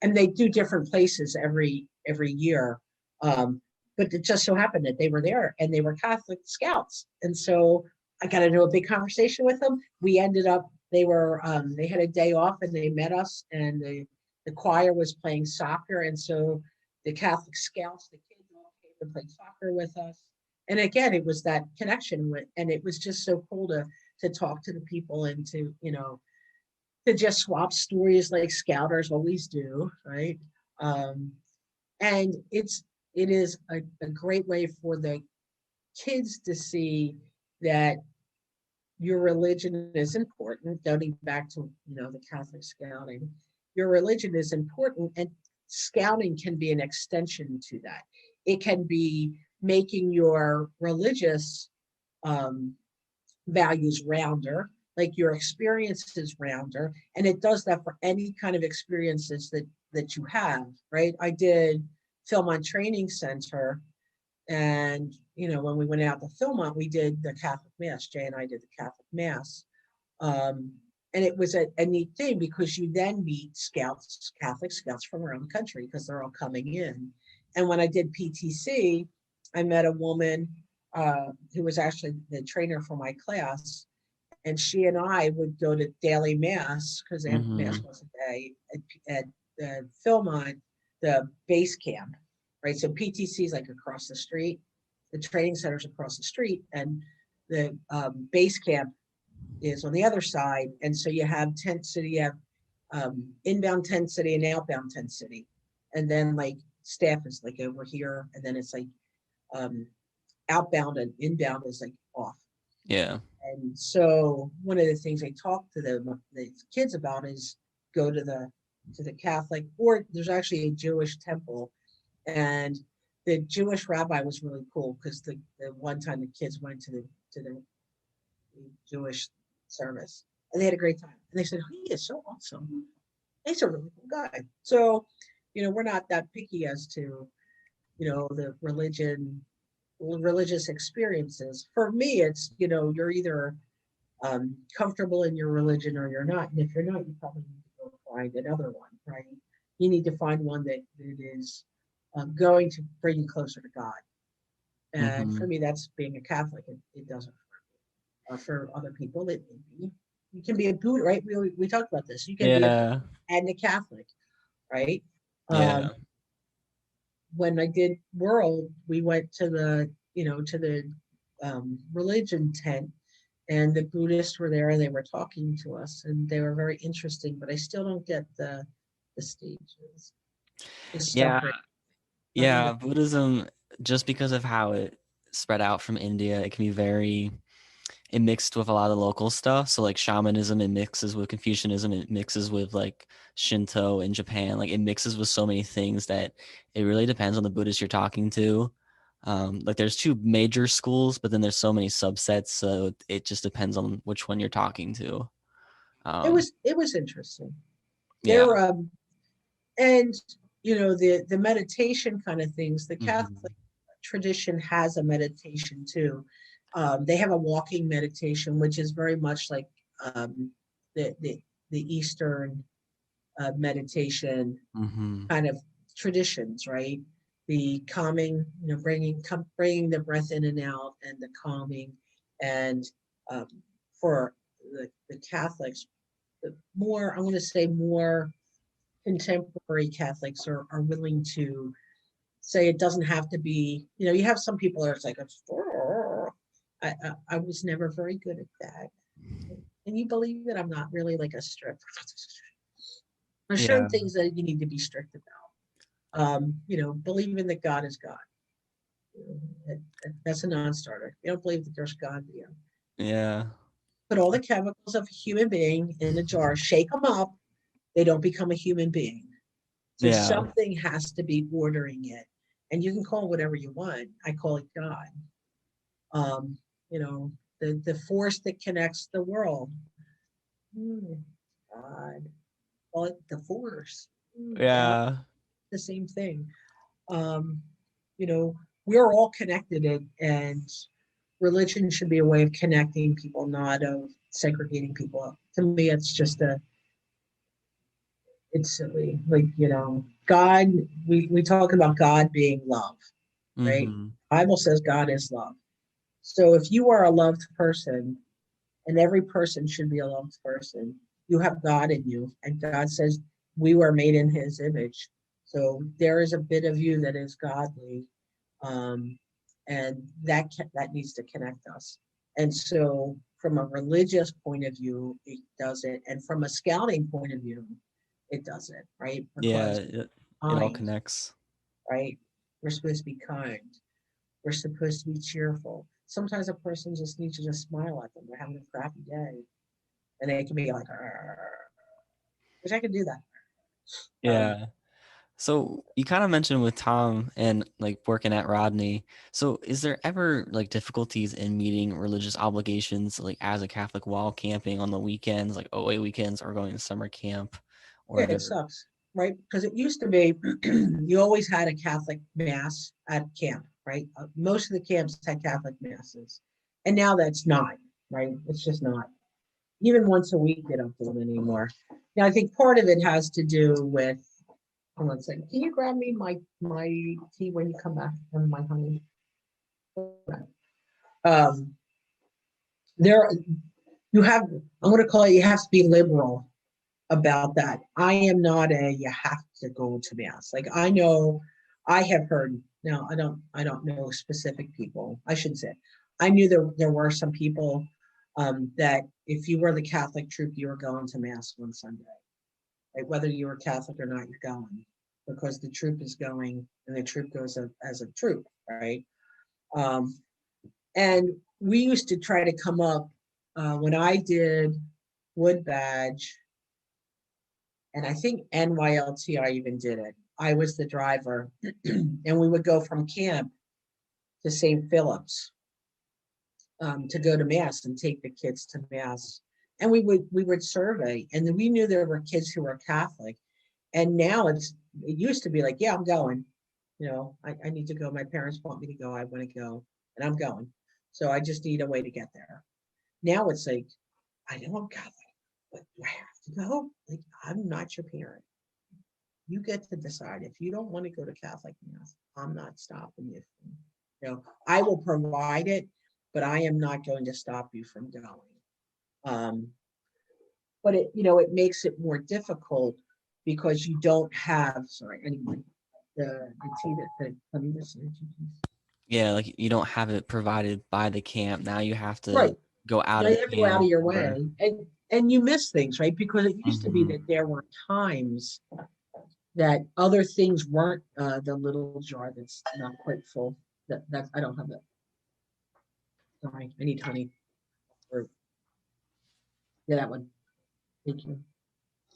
And they do different places every year. But it just so happened that they were there, and they were Catholic scouts. And so I got into a big conversation with them. We ended up, they had a day off, and they met us, and the choir was playing soccer. And so the Catholic scouts, the kids all came to play soccer with us. And again, it was that connection and it was just so cool to talk to the people, and to, to just swap stories like scouters always do, right? And it is a great way for the kids to see that your religion is important. Going back to the Catholic scouting, your religion is important, and scouting can be an extension to that. It can be making your religious values rounder, like your experiences rounder, and it does that for any kind of experiences that you have, right? I did Philmont Training Center, and when we went out to Philmont, we did the Catholic Mass. Jay and I did the Catholic Mass, and it was a neat thing, because you then meet scouts, Catholic scouts from around the country, because they're all coming in. And when I did PTC, I met a woman who was actually the trainer for my class, and she and I would go to daily Mass, because Mass was a day at Philmont, the base camp, right? So PTC is like across the street, the training center's across the street, and the base camp is on the other side. And so you have tent city, you have inbound tent city and outbound tent city, and then like staff is like over here, and then it's like outbound and inbound is like off. Yeah. And so one of the things I talk to the kids about is go to the Catholic, or there's actually a Jewish temple. And the Jewish rabbi was really cool, because the one time the kids went to the Jewish service, and they had a great time. And they said, oh, he is so awesome. He's a really cool guy. So, we're not that picky as to, the religious experiences. For me, it's, you're either comfortable in your religion or you're not. And if you're not, you probably need to go find another one, right? You need to find one that is going to bring you closer to God. And Mm-hmm. for me, that's being a Catholic. It doesn't. For other people, you can be a Buddha, right? We talked about this. You can be a Yeah. and a Catholic, right? Yeah. When I did World, we went to the religion tent, and the Buddhists were there, and they were talking to us, and they were very interesting. But I still don't get the stages, the Yeah. suffering. Yeah. Buddhism, just because of how it spread out from India, it can be very it mixed with a lot of local stuff. So like shamanism, it mixes with Confucianism, it mixes with like Shinto in Japan. Like it mixes with so many things that it really depends on the Buddhist you're talking to. Like there's two major schools, but then there's so many subsets. So it just depends on which one you're talking to. It was interesting. Yeah. There and the meditation kind of things. The Hmm. Catholic tradition has a meditation too. They have a walking meditation, which is very much like um, the Eastern meditation Hmm. kind of traditions, right? The calming, bringing the breath in and out, and the calming, and um, for the Catholics, the more I want to say more contemporary Catholics are willing to say it doesn't have to be. You have some people that are like, I was never very good at that. And you believe that I'm not really like a strict. There's certain Yeah. things that you need to be strict about. Believing that God is God. That's a non-starter. You don't believe that there's God. Yeah. Put all the chemicals of a human being in a jar, shake them up. They don't become a human being. So Yeah. something has to be ordering it. And you can call it whatever you want. I call it God. Um, the force that connects the world. God. Call it the force. God, Yeah. the same thing. Um, you know, we're all connected, and religion should be a way of connecting people, not of segregating people. To me, it's silly. Like, God, we talk about God being love, right? Hmm. Bible says God is love. So if you are a loved person, and every person should be a loved person, you have God in you, and God says we were made in His image. So there is a bit of you that is godly, um, and that needs to connect us. And so, from a religious point of view, it does it, and from a scouting point of view, it does it, right? Yeah. Because It all kind, connects. right? We're supposed to be kind. We're supposed to be cheerful. Sometimes a person just needs you to smile at them. They're having a crappy day, and they can be like, "Arr," which I can do that. Um, Yeah. So you kind of mentioned with Tom and like working at Rodney. So is there ever like difficulties in meeting religious obligations like as a Catholic while camping on the weekends, like OA weekends or going to summer camp? yeah, Or it there sucks, right? Because it used to be you always had a Catholic mass at camp, right? Most of the camps had Catholic masses, and now that's not, right? It's just not. Even once a week, they don't do it anymore. Now, I think part of it has to do with. Hold on a second. Can you grab me my tea when you come back and my honey? Um, there, you have. I'm going to call it. You have to be liberal about that. I am not a you have to go to mass. Like I know I have heard now I don't know specific people. I should say. I knew there were some people that if you were the Catholic troop, you were going to mass on Sunday. Like whether you were Catholic or not, you're going because the troop is going and the troop goes as a troop, right? Um, and we used to try to come up when I did Wood Badge, and I think NYLT, I even did it. I was the driver, and we would go from camp to St. Philip's to go to mass and take the kids to mass. And we would survey, and we knew there were kids who were Catholic. And now it used to be like, yeah, I'm going. I need to go. My parents want me to go. I want to go, and I'm going. So I just need a way to get there. Now it's like, I know I'm Catholic, but do I have to go? Like, I'm not your parent. you get to decide. If you don't want to go to Catholic Mass, I'm not stopping you. I will provide it, but I am not going to stop you from going. But it makes it more difficult because you don't have, sorry, anyway, the tea that let me listen. Yeah, like you don't have it provided by the camp. Now you have to Right. go out Now of you the have to go out of camp your or- way, and you miss things, right? Because it used to be Mhm. that there were times that other things weren't the little jar that's not quite full. That I don't have that. Sorry, I need honey. Or yeah, that one. Thank you.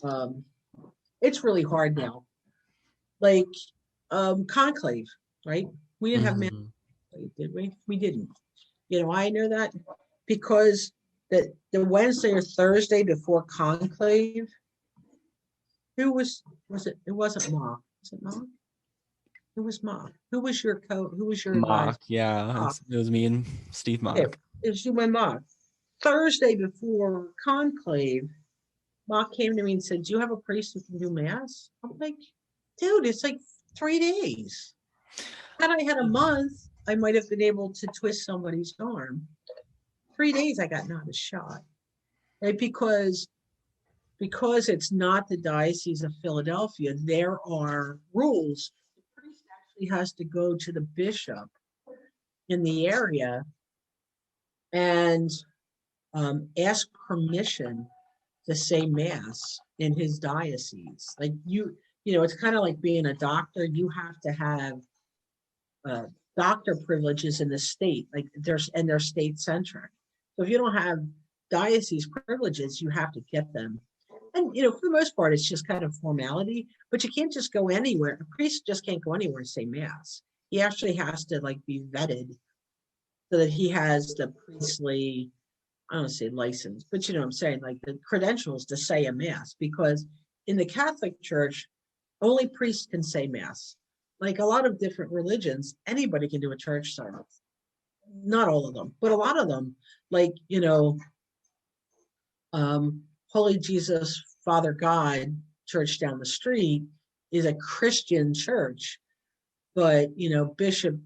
Um, it's really hard now. Like conclave, right? We didn't have Mhm. conclave, did we? We didn't. I know that because the Wednesday or Thursday before conclave, who was it? It wasn't Ma. Was it Ma? Who was Ma? Who was your advisor? Mock, yeah. Mock. It was me and Steve Yeah, Mock. it was you and Ma. Thursday before conclave, Ma came to me and said, "Do you have a priest who can do mass?" I'm like, "Dude, it's like 3 days. Had I had a month, I might have been able to twist somebody's arm. 3 days, I got not a shot, right? Because it's not the Diocese of Philadelphia. There are rules. The priest actually has to go to the bishop in the area and ask permission to say mass in his diocese. Like it's kind of like being a doctor. You have to have doctor privileges in the state, like they're state centric. So if you don't have diocese privileges, you have to get them. And for the most part, it's just kind of formality. But you can't just go anywhere. A priest just can't go anywhere and say mass. He actually has to be vetted so that he has the priestly, I don't say license, but you know what I'm saying, like the credentials to say a mass. Because in the Catholic Church, only priests can say mass. Like a lot of different religions, anybody can do a church service. Not all of them, but a lot of them, like Holy Jesus Father God church down the street is a Christian church, but Bishop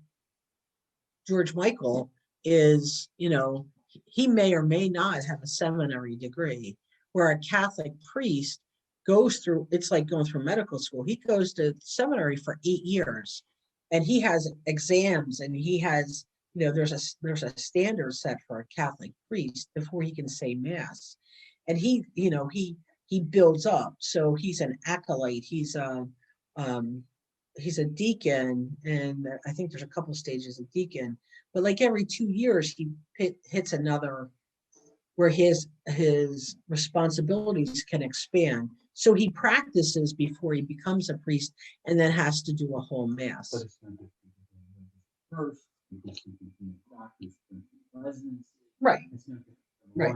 George Michael is, he may or may not have a seminary degree, where a Catholic priest goes through, it's like going through medical school. He goes to seminary for 8 years and he has exams and he has, there's a standard set for a Catholic priest before he can say mass. And he builds up. So he's an acolyte. He's a deacon, and I think there's a couple stages of deacon, but like every 2 years he hits another where his responsibilities can expand. So he practices before he becomes a priest and then has to do a whole mass. Right. Right.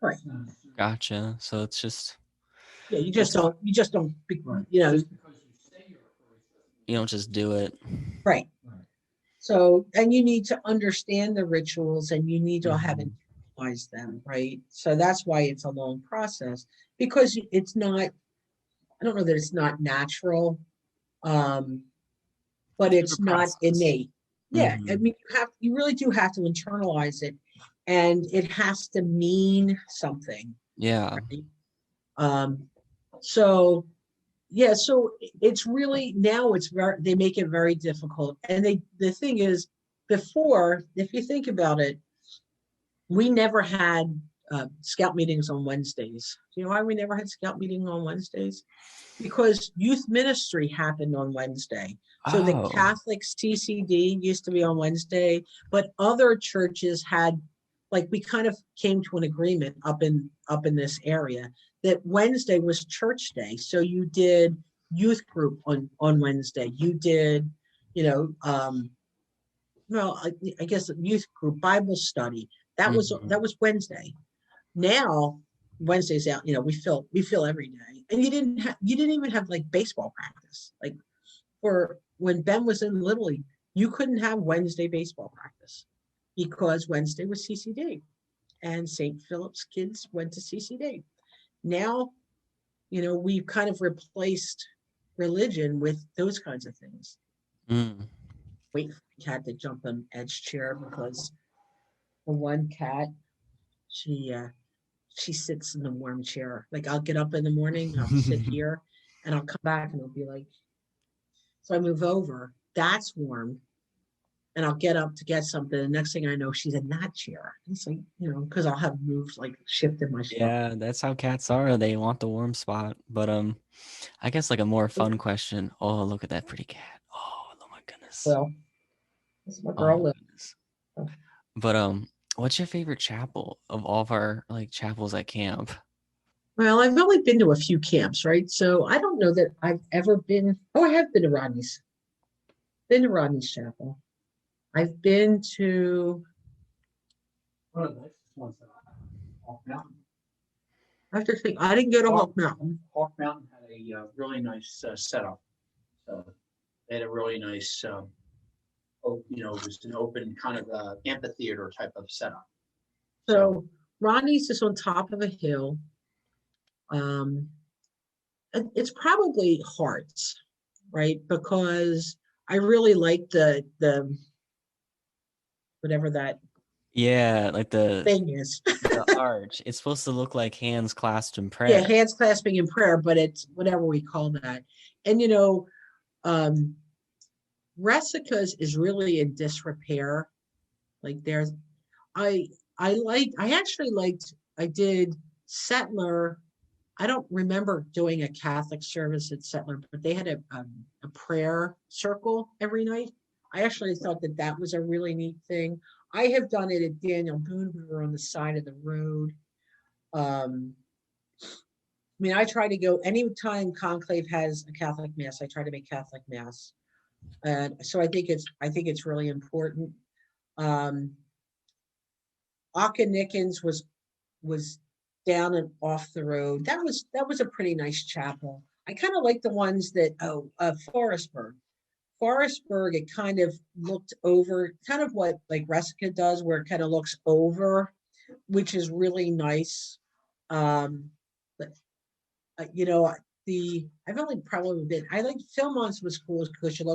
Right. Gotcha. So it's just Yeah, you just don't, you don't just do it. right. So, and you need to understand the rituals and you need to have internalized them, right? So that's why it's a long process, because it's not, I don't know that it's not natural, but it's not innate. Yeah, I mean, you really do have to internalize it, and it has to mean something. Yeah. Right? So yeah, so it's really, now they make it very difficult. And the thing is, before, if you think about it, we never had scout meetings on Wednesdays. Do you know why we never had scout meeting on Wednesdays? Because youth ministry happened on Wednesday. So the Catholic CCD used to be on Wednesday, but other churches had, like, we kind of came to an agreement up in this area that Wednesday was church day. So you did youth group on Wednesday. You did, well, I guess youth group Bible study. That was Wednesday. Now Wednesday's out. We fill every day, and you didn't even have like baseball practice. Like for when Ben was in Little League, you couldn't have Wednesday baseball practice. because Wednesday was CCD and St. Philip's kids went to CCD. Now, we've kind of replaced religion with those kinds of things. Mm. Wait for the cat to jump on Ed's chair because the one cat, she sits in the warm chair. Like I'll get up in the morning, I'll sit here, and I'll come back and it'll be like, so I move over. That's warm. And I'll get up to get something. The next thing I know, she's in that chair. It's like, because I'll have moved, like shifted my stuff. Yeah, that's how cats are. They want the warm spot. But I guess like a more fun question. Oh, look at that pretty cat. Oh my goodness. Well, that's my Oh girl. my goodness. But what's your favorite chapel of all of our like chapels at camp? Well, I've only been to a few camps, right? So I don't know that I've ever been. Oh, I have been to Rodney's. Been to Rodney's Chapel. I've been to. One of the nicest ones that I have, Hawk Mountain. I have to think. I didn't go to Hawk Mountain. Hawk Mountain had a really nice setup. They had a really nice, it was an open kind of amphitheater type of setup. So Rodney's is on top of a hill. It's probably Hearts, right? Because I really like the whatever that Yeah, like the thing is. the arch. It's supposed to look like hands clasped in prayer. Yeah, hands clasping in prayer, but it's whatever we call that. And Resica's is really in disrepair. Like I actually liked, I did Settler. I don't remember doing a Catholic service at Settler, but they had a prayer circle every night. I actually thought that was a really neat thing. I have done it at Daniel Boone. We were on the side of the road. I try to go anytime Conclave has a Catholic Mass. I try to make Catholic Mass, and so I think it's really important. Nickens was down and off the road. That was a pretty nice chapel. I kind of like the ones that Forestburg. Forestburg, it kind of looked over, kind of what like Resica does, where it kind of looks over, which is really nice. But I've only probably been. I like Philmont's was cool because you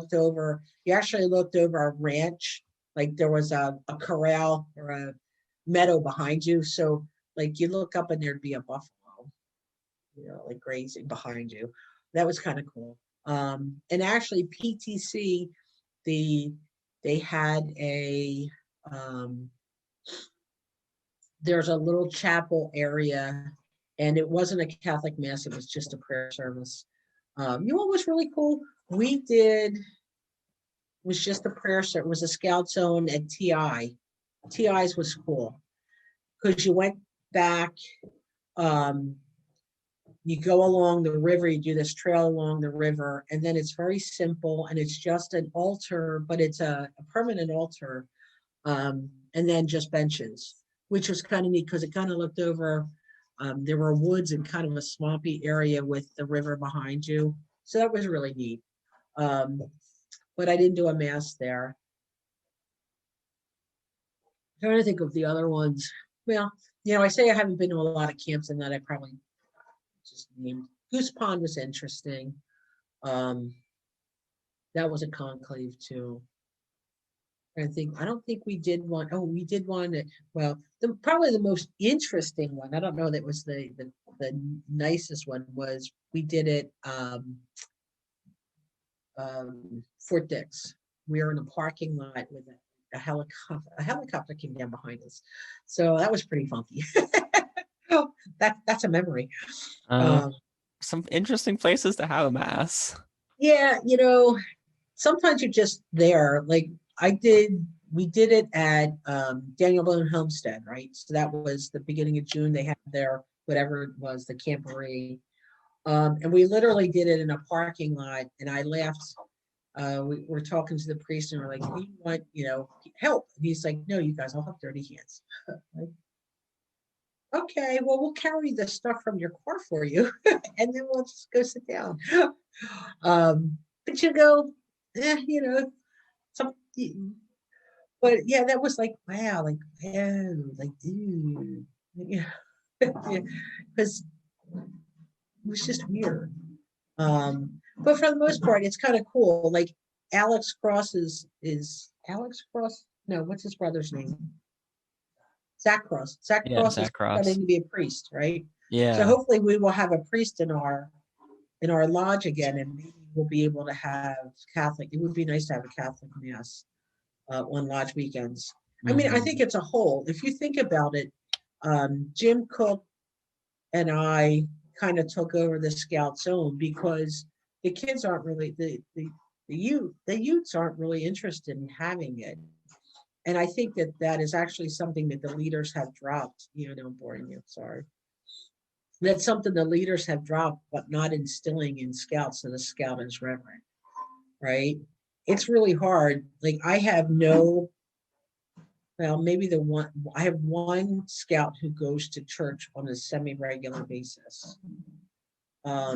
actually looked over a ranch, like there was a corral or a meadow behind you. So like you look up and there'd be a buffalo, like grazing behind you. That was kind of cool. And actually PTC, they had there's a little chapel area, and it wasn't a Catholic Mass, it was just a prayer service. What was really cool? We did was just a prayer service. It was a scout zone at TI. TI's was cool because you went back, you go along the river, you do this trail along the river, and then it's very simple, and it's just an altar, but it's a permanent altar, and then just benches, which was kind of neat because it kind of looked over. There were woods and kind of a swampy area with the river behind you, so that was really neat. But I didn't do a mass there. I'm trying to think of the other ones. Well, I say I haven't been to a lot of camps, and that I probably just named. Goose Pond was interesting. That was a conclave too. I don't think we did one. Oh, we did one. Probably the most interesting one. I don't know that was the nicest one. Was we did it Fort Dix. We were in a parking lot with a helicopter. A helicopter came down behind us, so that was pretty funky. Oh, that's a memory. Some interesting places to have a mass. Yeah, sometimes you're just there. Like we did it at Daniel Boone Homestead, right? So that was the beginning of June. They had their whatever it was, the camporee. And we literally did it in a parking lot, and I laughed. We were talking to the priest, and we're like, "We want, help." And he's like, "No, you guys all have dirty hands." Like, okay, well, we'll carry the stuff from your car for you, and then we'll just go sit down. But some But yeah, that was like, wow, like, oh, like, dude. Yeah. Because it was just weird. But for the most part, it's kind of cool. Like Alex Cross is Alex Cross? No, what's his brother's name? Zach Cross. Zach Yeah, Cross is Zach Cross. studying to be a priest, right? So Yeah. hopefully we will have a priest in our lodge again, and maybe we'll be able to have Catholic. It would be nice to have a Catholic mass on lodge weekends. I mean, I Hmm. think it's a whole. If you think about it, Jim Cook and I kind of took over the Scout Zone because the kids aren't really the youths aren't really interested in having it. And I think that that is actually something that the leaders have dropped. You know, I'm boring you. Sorry. That's something the leaders have dropped, but not instilling in scouts. So the scout is reverent, right? It's really hard. Like I have no, well, maybe the one, I have one scout who goes to church on a semi-regular basis. I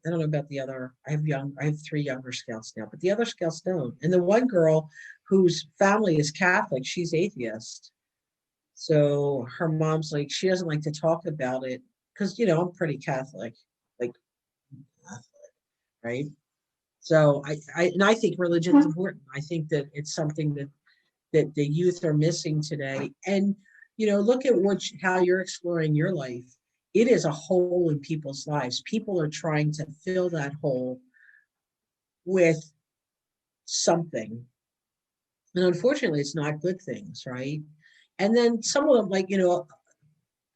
don't know about the other. I have three younger scouts now, but the other scouts don't. And the one girl whose family is Catholic, she's atheist. So her mom's like, she doesn't like to talk about it because, you know, I'm pretty Catholic, like, right? So and I think religion is important. I think that it's something that the youth are missing today. And, you know, look at how you're exploring your life. It is a hole in people's lives. People are trying to fill that hole with something. And unfortunately, it's not good things, right? And then some of them, like, you know,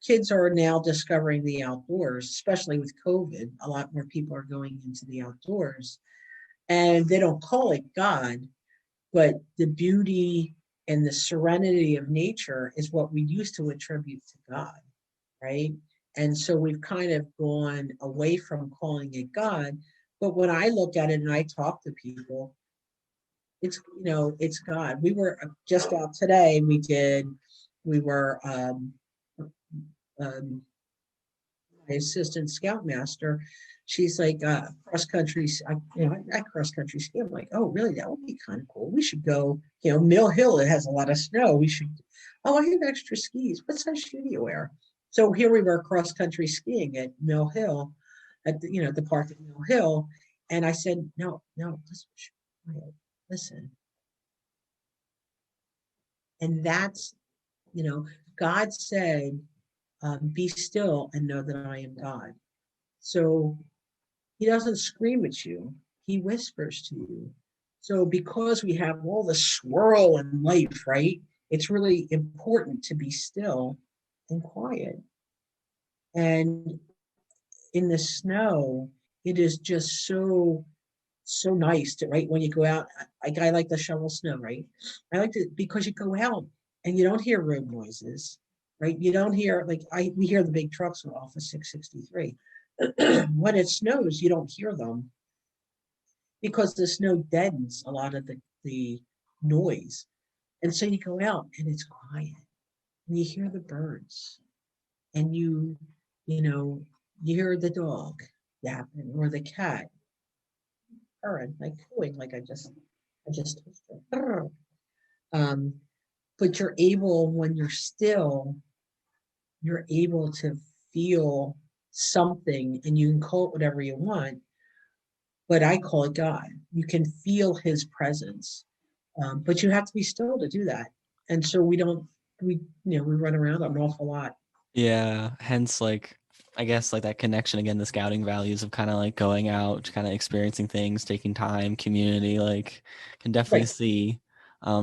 kids are now discovering the outdoors, especially with COVID. A lot more people are going into the outdoors and they don't call it God, but the beauty and the serenity of nature is what we used to attribute to God, right? And so we've kind of gone away from calling it God. But when I look at it and I talk to people, it's, you know, it's God. We were just out today. We were um, my assistant scoutmaster. She's like cross country. You know, I cross country ski. I'm like, oh, really? That would be kind of cool. We should go. You know, Mill Hill. It has a lot of snow. We should. Oh, I have extra skis. What size shoe do you wear? So here we were cross country skiing at Mill Hill, at the, you know, the park at Mill Hill, and I said, no, no, listen. And that's, you know, God said, be still and know that I am God. So he doesn't scream at you, he whispers to you. So because we have all the swirl in life, right? It's really important to be still and quiet. And in the snow, it is just so nice to, right, when you go out. I like to shovel snow, right? I like to, because you go out and you don't hear road noises, right? You don't hear, like, we hear the big trucks off of 663. When it snows, you don't hear them because the snow deadens a lot of the noise. And so you go out and it's quiet and you hear the birds and you know, you hear the dog yapping or the cat purring, like cooing, like I just told you. Um, but you're able, when you're still, you're able to feel something, and you can call it whatever you want, but I call it God. You can feel his presence. But you have to be still to do that. And so we run around an awful lot. Yeah, hence like I guess like that connection again, the scouting values of kind of like going out, kind of experiencing things, taking time, community, like can definitely Right. see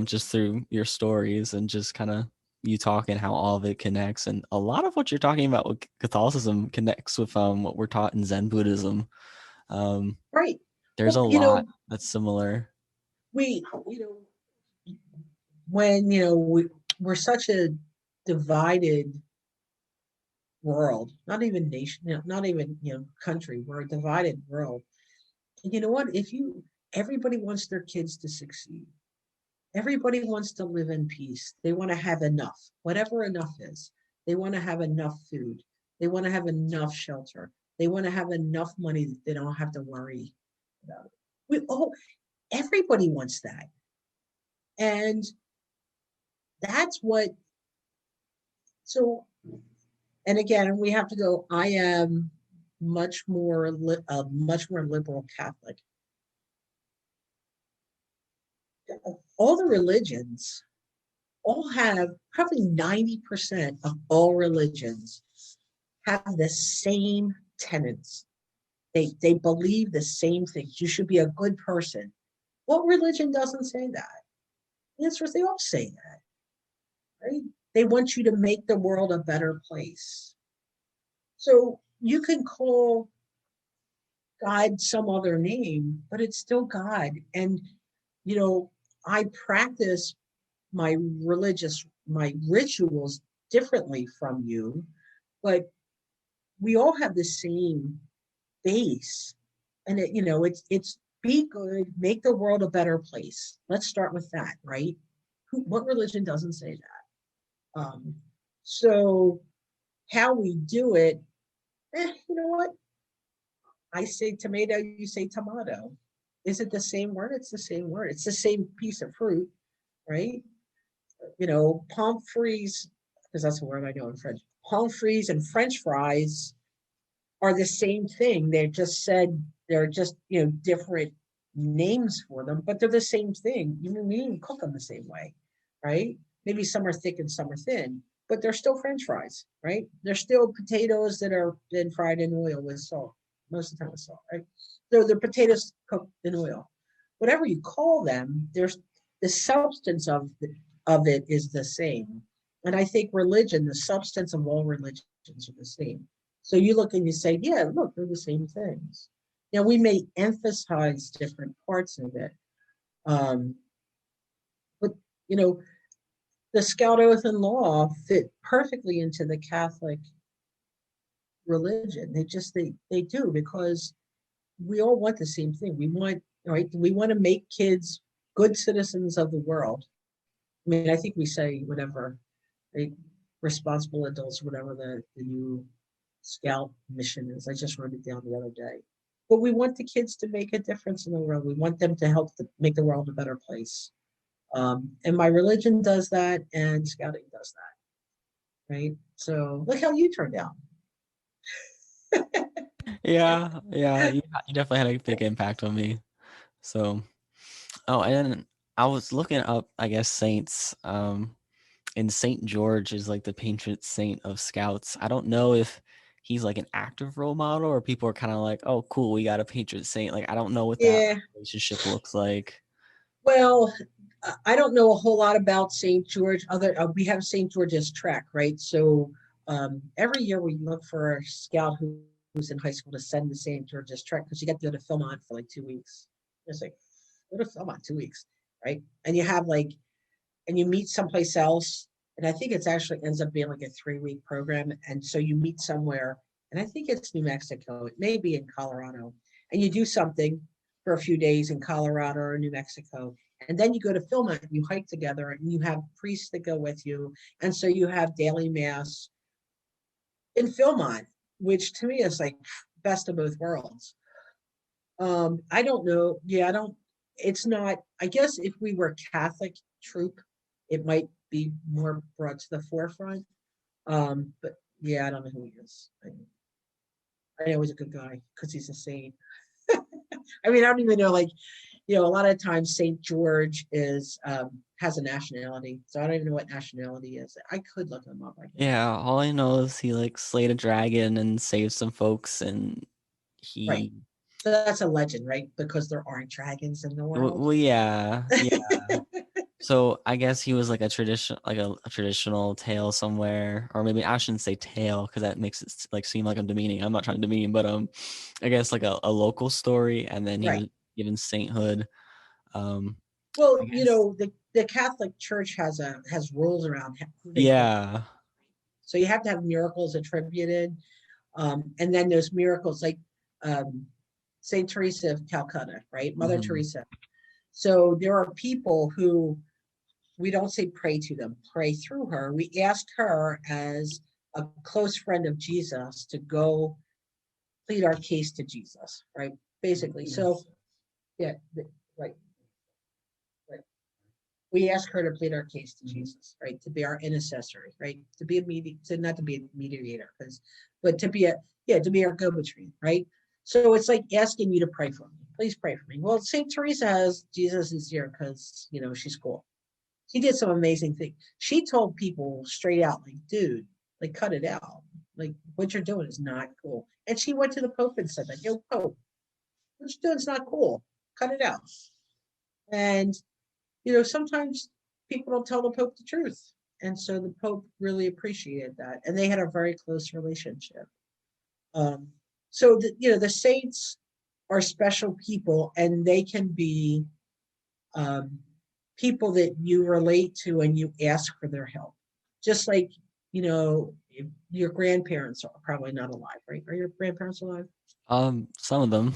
just through your stories and just kind of you talking how all of it connects, and a lot of what you're talking about with Catholicism connects with what we're taught in Zen Buddhism. Um Right. there's a Well, lot that's similar. we, you know, when, we're such a divided world, not even nation, not even, country, we're a divided world. And you know what? Everybody wants their kids to succeed. Everybody wants to live in peace. They want to have enough, whatever enough is. They want to have enough food. They want to have enough shelter. They want to have enough money that they don't have to worry about it. Everybody wants that. And that's what, so, and again, we have to go, I am much more, much more liberal Catholic. All the religions all have, probably 90% of all religions have the same tenets. They believe the same things. You should be a good person. What religion doesn't say that? The answer is they all say that, right? They want you to make the world a better place. So you can call God some other name, but it's still God. And, you know, I practice my rituals differently from you, but we all have the same base. And it's be good, make the world a better place. Let's start with that, right? What religion doesn't say that? So how we do it, you know what? I say tomato, you say tomato. Is it the same word? It's the same word. It's the same piece of fruit, right? Pommes because that's a word I know in French. Pommes and French fries are the same thing. They're just different names for them, but they're the same thing. We didn't cook them the same way, right? Maybe some are thick and some are thin, but they're still French fries, right? They're still potatoes that are been fried in oil with salt, most of the time with salt, right? So they're potatoes cooked in oil. Whatever you call them, there's the substance of it is the same. And I think religion, the substance of all religions are the same. So you look and you say, yeah, look, they're the same things. Now we may emphasize different parts of it. But the Scout Oath and Law fit perfectly into the Catholic religion. They do, because we all want the same thing. We want to make kids good citizens of the world. I mean, I think we say whatever, right? Responsible adults, whatever the new Scout mission is. I just wrote it down the other day. But we want the kids to make a difference in the world. We want them to help make the world a better place. And my religion does that, and Scouting does that, right? So look how you turned out. Yeah, you definitely had a big impact on me. So, oh, and I was looking up, I guess, saints. And Saint George is like the patron saint of Scouts. I don't know if he's like an active role model, or people are kind of like, oh, cool, we got a patron saint. Like, I don't know what that Yeah. relationship looks like. Well, I don't know a whole lot about St. George. We have St. George's Trek, right? So every year we look for a scout who's in high school to send to St. George's Trek, because you get to go to Philmont for like 2 weeks. It's like, go to Philmont 2 weeks, right? And you meet someplace else. And I think it's actually ends up being like a 3-week program. And so you meet somewhere, and I think it's New Mexico. It may be in Colorado. And you do something for a few days in Colorado or New Mexico. And then you go to Philmont and you hike together, and you have priests that go with you. And so you have daily mass in Philmont, which to me is like best of both worlds. I don't know. Yeah, it's not, I guess if we were Catholic troop, it might be more brought to the forefront. But yeah, I don't know who he is. I know he's a good guy because he's a saint. I mean, I don't even know, like, a lot of times St. George has a nationality. So I don't even know what nationality is. I could look him up. Yeah, all I know is he like slayed a dragon and saved some folks, and Right. he. So that's a legend, right? Because there aren't dragons in the world. Well, yeah. So I guess he was like a traditional tale somewhere, or maybe I shouldn't say tale because that makes it like seem like I'm demeaning. I'm not trying to demean, but I guess like a local story, and then he Right. was given sainthood. Well, I guess. the Catholic Church has rules around who they call. Yeah. So you have to have miracles attributed, and then there's miracles like Saint Teresa of Calcutta, right? Mother Mhm. Teresa. So there are people who we don't say pray to them, pray through her. We ask her as a close friend of Jesus to go plead our case to Jesus, right? Basically. So yeah, right. Right. we ask her to plead our case to Jesus, right? To be our intercessory, right? To be not to be a mediator, but to be to be our go-between, right? So it's like asking you to pray for me. Please pray for me. Well, Saint Teresa has Jesus is here because she's cool. She did some amazing things. She told people straight out, like, dude, like, cut it out. Like, what you're doing is not cool. And she went to the Pope and said that, yo, Pope, what you're doing is not cool. Cut it out. And sometimes people don't tell the Pope the truth. And so the Pope really appreciated that. And they had a very close relationship. So the saints are special people, and they can be people that you relate to and you ask for their help. Just like, your grandparents are probably not alive, right? Are your grandparents alive? Some of them.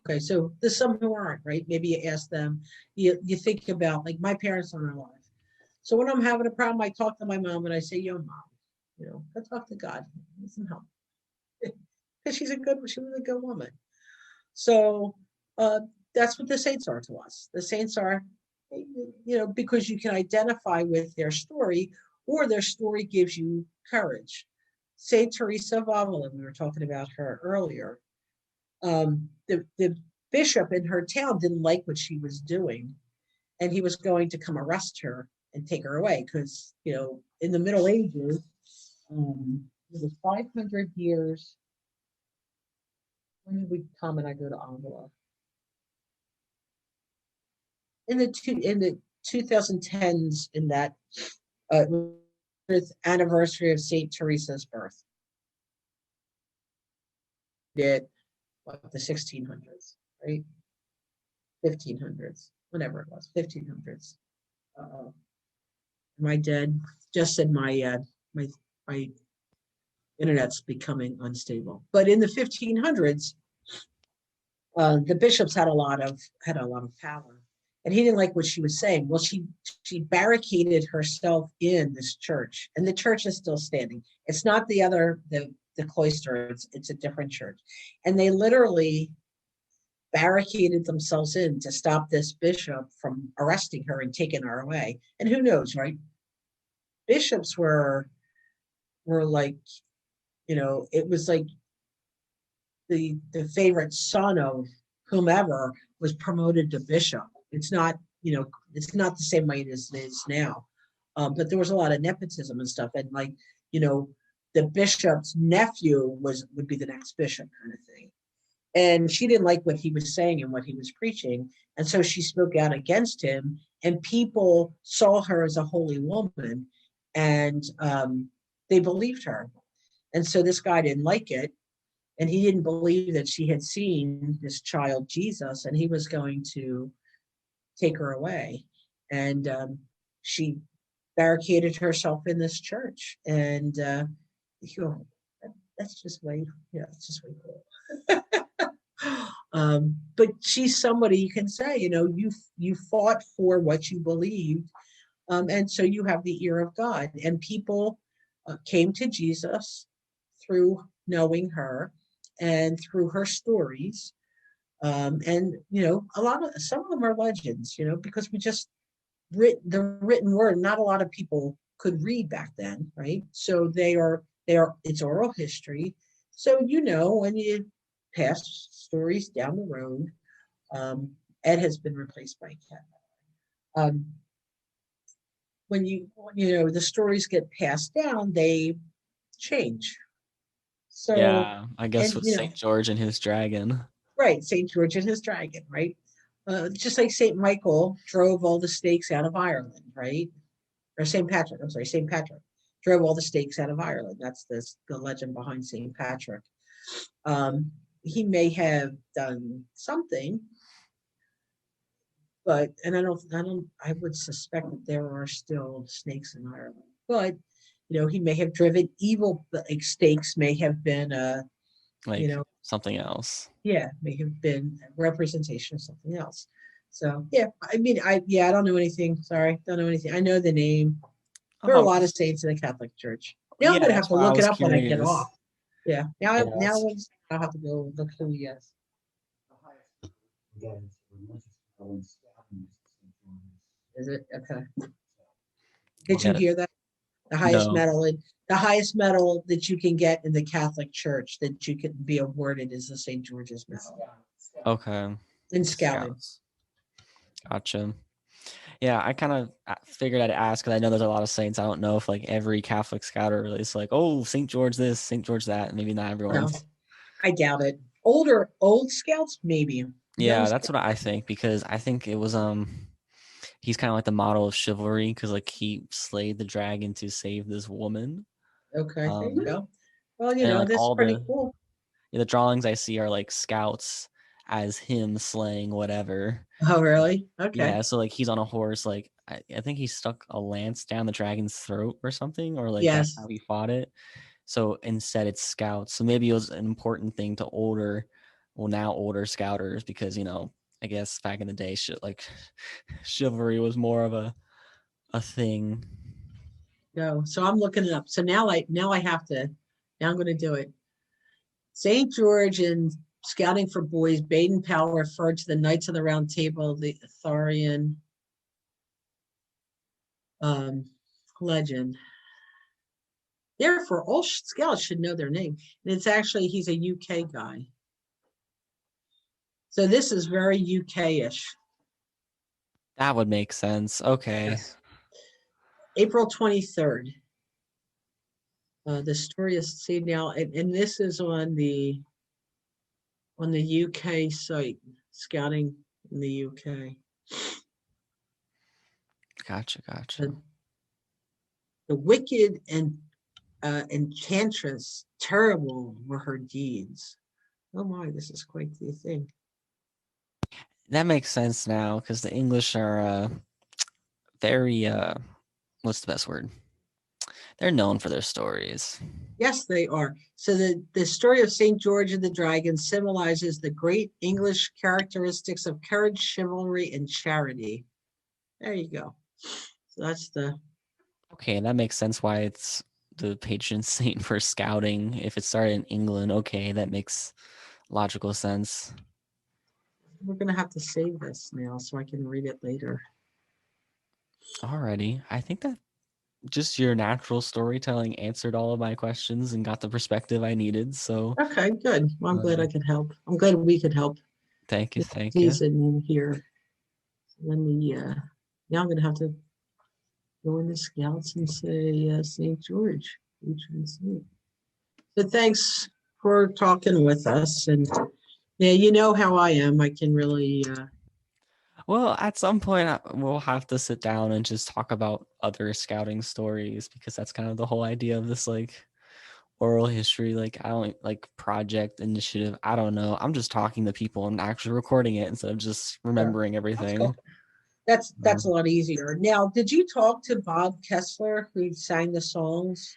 Okay, so there's some who aren't, right? Maybe you ask them, you think about, like, my parents aren't alive. So when I'm having a problem, I talk to my mom and I say, yo, mom, go talk to God, get some help. Because she was a good woman. So that's what the saints are to us. The saints are, because you can identify with their story, or their story gives you courage. Saint Teresa of Avila, we were talking about her earlier. The bishop in her town didn't like what she was doing, and he was going to come arrest her and take her away because, in the Middle Ages, it was 500 years. When did we come and I go to Avila? In the 2010s, in that anniversary of Saint Teresa's birth. Did the 1600s, right? 1500s, whatever it was, 1500s. Am I dead? Just said my internet's becoming unstable. But in the 1500s, the bishops had a lot of power, and he didn't like what she was saying. Well, she barricaded herself in this church, and the church is still standing. It's not the cloister, it's a different church. And they literally barricaded themselves in to stop this bishop from arresting her and taking her away. And who knows, right? Bishops were like, it was like the favorite son of whomever was promoted to bishop. It's not, it's not the same way as it is now. But there was a lot of nepotism and stuff. And like, the bishop's nephew would be the next bishop, kind of thing. And she didn't like what he was saying and what he was preaching. And so she spoke out against him, and people saw her as a holy woman, and they believed her. And so this guy didn't like it, and he didn't believe that she had seen this child Jesus, and he was going to take her away. And she barricaded herself in this church, and that's just way, it's just way cool. But she's somebody you can say, you fought for what you believed, and so you have the ear of God. And people came to Jesus through knowing her and through her stories. And some of them are legends, because we just the written word. Not a lot of people could read back then, right? So it's oral history. So when you pass stories down the road, Ed has been replaced by Cat. When the stories get passed down, they change. So Yeah, I guess and, with St. George and his dragon. right, St. George and his dragon, right? Just like St. Michael drove all the snakes out of Ireland, right? Or St. Patrick, I'm sorry, St. Patrick drove all the snakes out of Ireland. That's the legend behind St. Patrick. He may have done something, but I would suspect that there are still snakes in Ireland. But he may have driven evil, like snakes may have been something else. Yeah, may have been a representation of something else. So yeah, I mean, I don't know anything. Sorry, don't know anything. I know the name. There are a lot of saints in the Catholic Church. Now I'm gonna have to look it up when I get off. Yeah. Now I'll have to go look who he is. Is it? Okay. Did you Yeah. hear that? The No. the highest medal that you can get in the Catholic Church that you can be awarded is the St. George's Medal Okay. in scouting. Scouts. Gotcha. Yeah, I kind of figured I'd ask because I know there's a lot of saints. I don't know if like every Catholic scouter is like, oh, St. George this, St. George that. Maybe not everyone. No, I doubt it. Old scouts, maybe. Young Yeah, that's scouts, what I think because I think it was he's kind of like the model of chivalry because like he slayed the dragon to save this woman. okay, there you Um go. Well, and like that's all pretty cool. the drawings I see are like scouts as him slaying whatever. Oh, really? Okay. Yeah, so like he's on a horse, like I think he stuck a lance down the dragon's throat or something, or like that's Yes. how he fought it. So instead it's scouts. So maybe it was an important thing to now older scouters because I guess back in the day shit like chivalry was more of a thing. No. So I'm looking it up. So now I have to. Now I'm going to do it. St. George in Scouting for Boys, Baden Powell referred to the Knights of the Round Table, the Arthurian legend. Therefore, all scouts should know their name. And it's actually, he's a UK guy. So this is very UK-ish. That would make sense. Okay. Yes. April 23rd. The story is seen now, and this is on the UK site, scouting in the UK. Gotcha. The wicked and enchantress, terrible were her deeds. Oh my, this is quite the thing. That makes sense now because the English are very what's the best word? They're known for their stories. Yes, they are. So the story of St. George and the Dragon symbolizes the great English characteristics of courage, chivalry, and charity. There you go. So that's the Okay, that makes sense why it's the patron saint for scouting. If it started in England, okay, that makes logical sense. we're gonna have to save this now so I can read it later. Alrighty. I think that just your natural storytelling answered all of my questions and got the perspective I needed. So Okay, good. Well, I'm glad I could help. I'm glad we could help. thank you. He's in here. Let me now I'm gonna have to go in the scouts and say St. George. So thanks for talking with us. And yeah, you know how I am. I can really Well, at some point we'll have to sit down and just talk about other scouting stories because that's kind of the whole idea of this like oral history. Like I don't like project initiative. I don't know. I'm just talking to people and actually recording it instead of just remembering everything. cool. That's a lot easier. Now, did you talk to Bob Kessler who sang the songs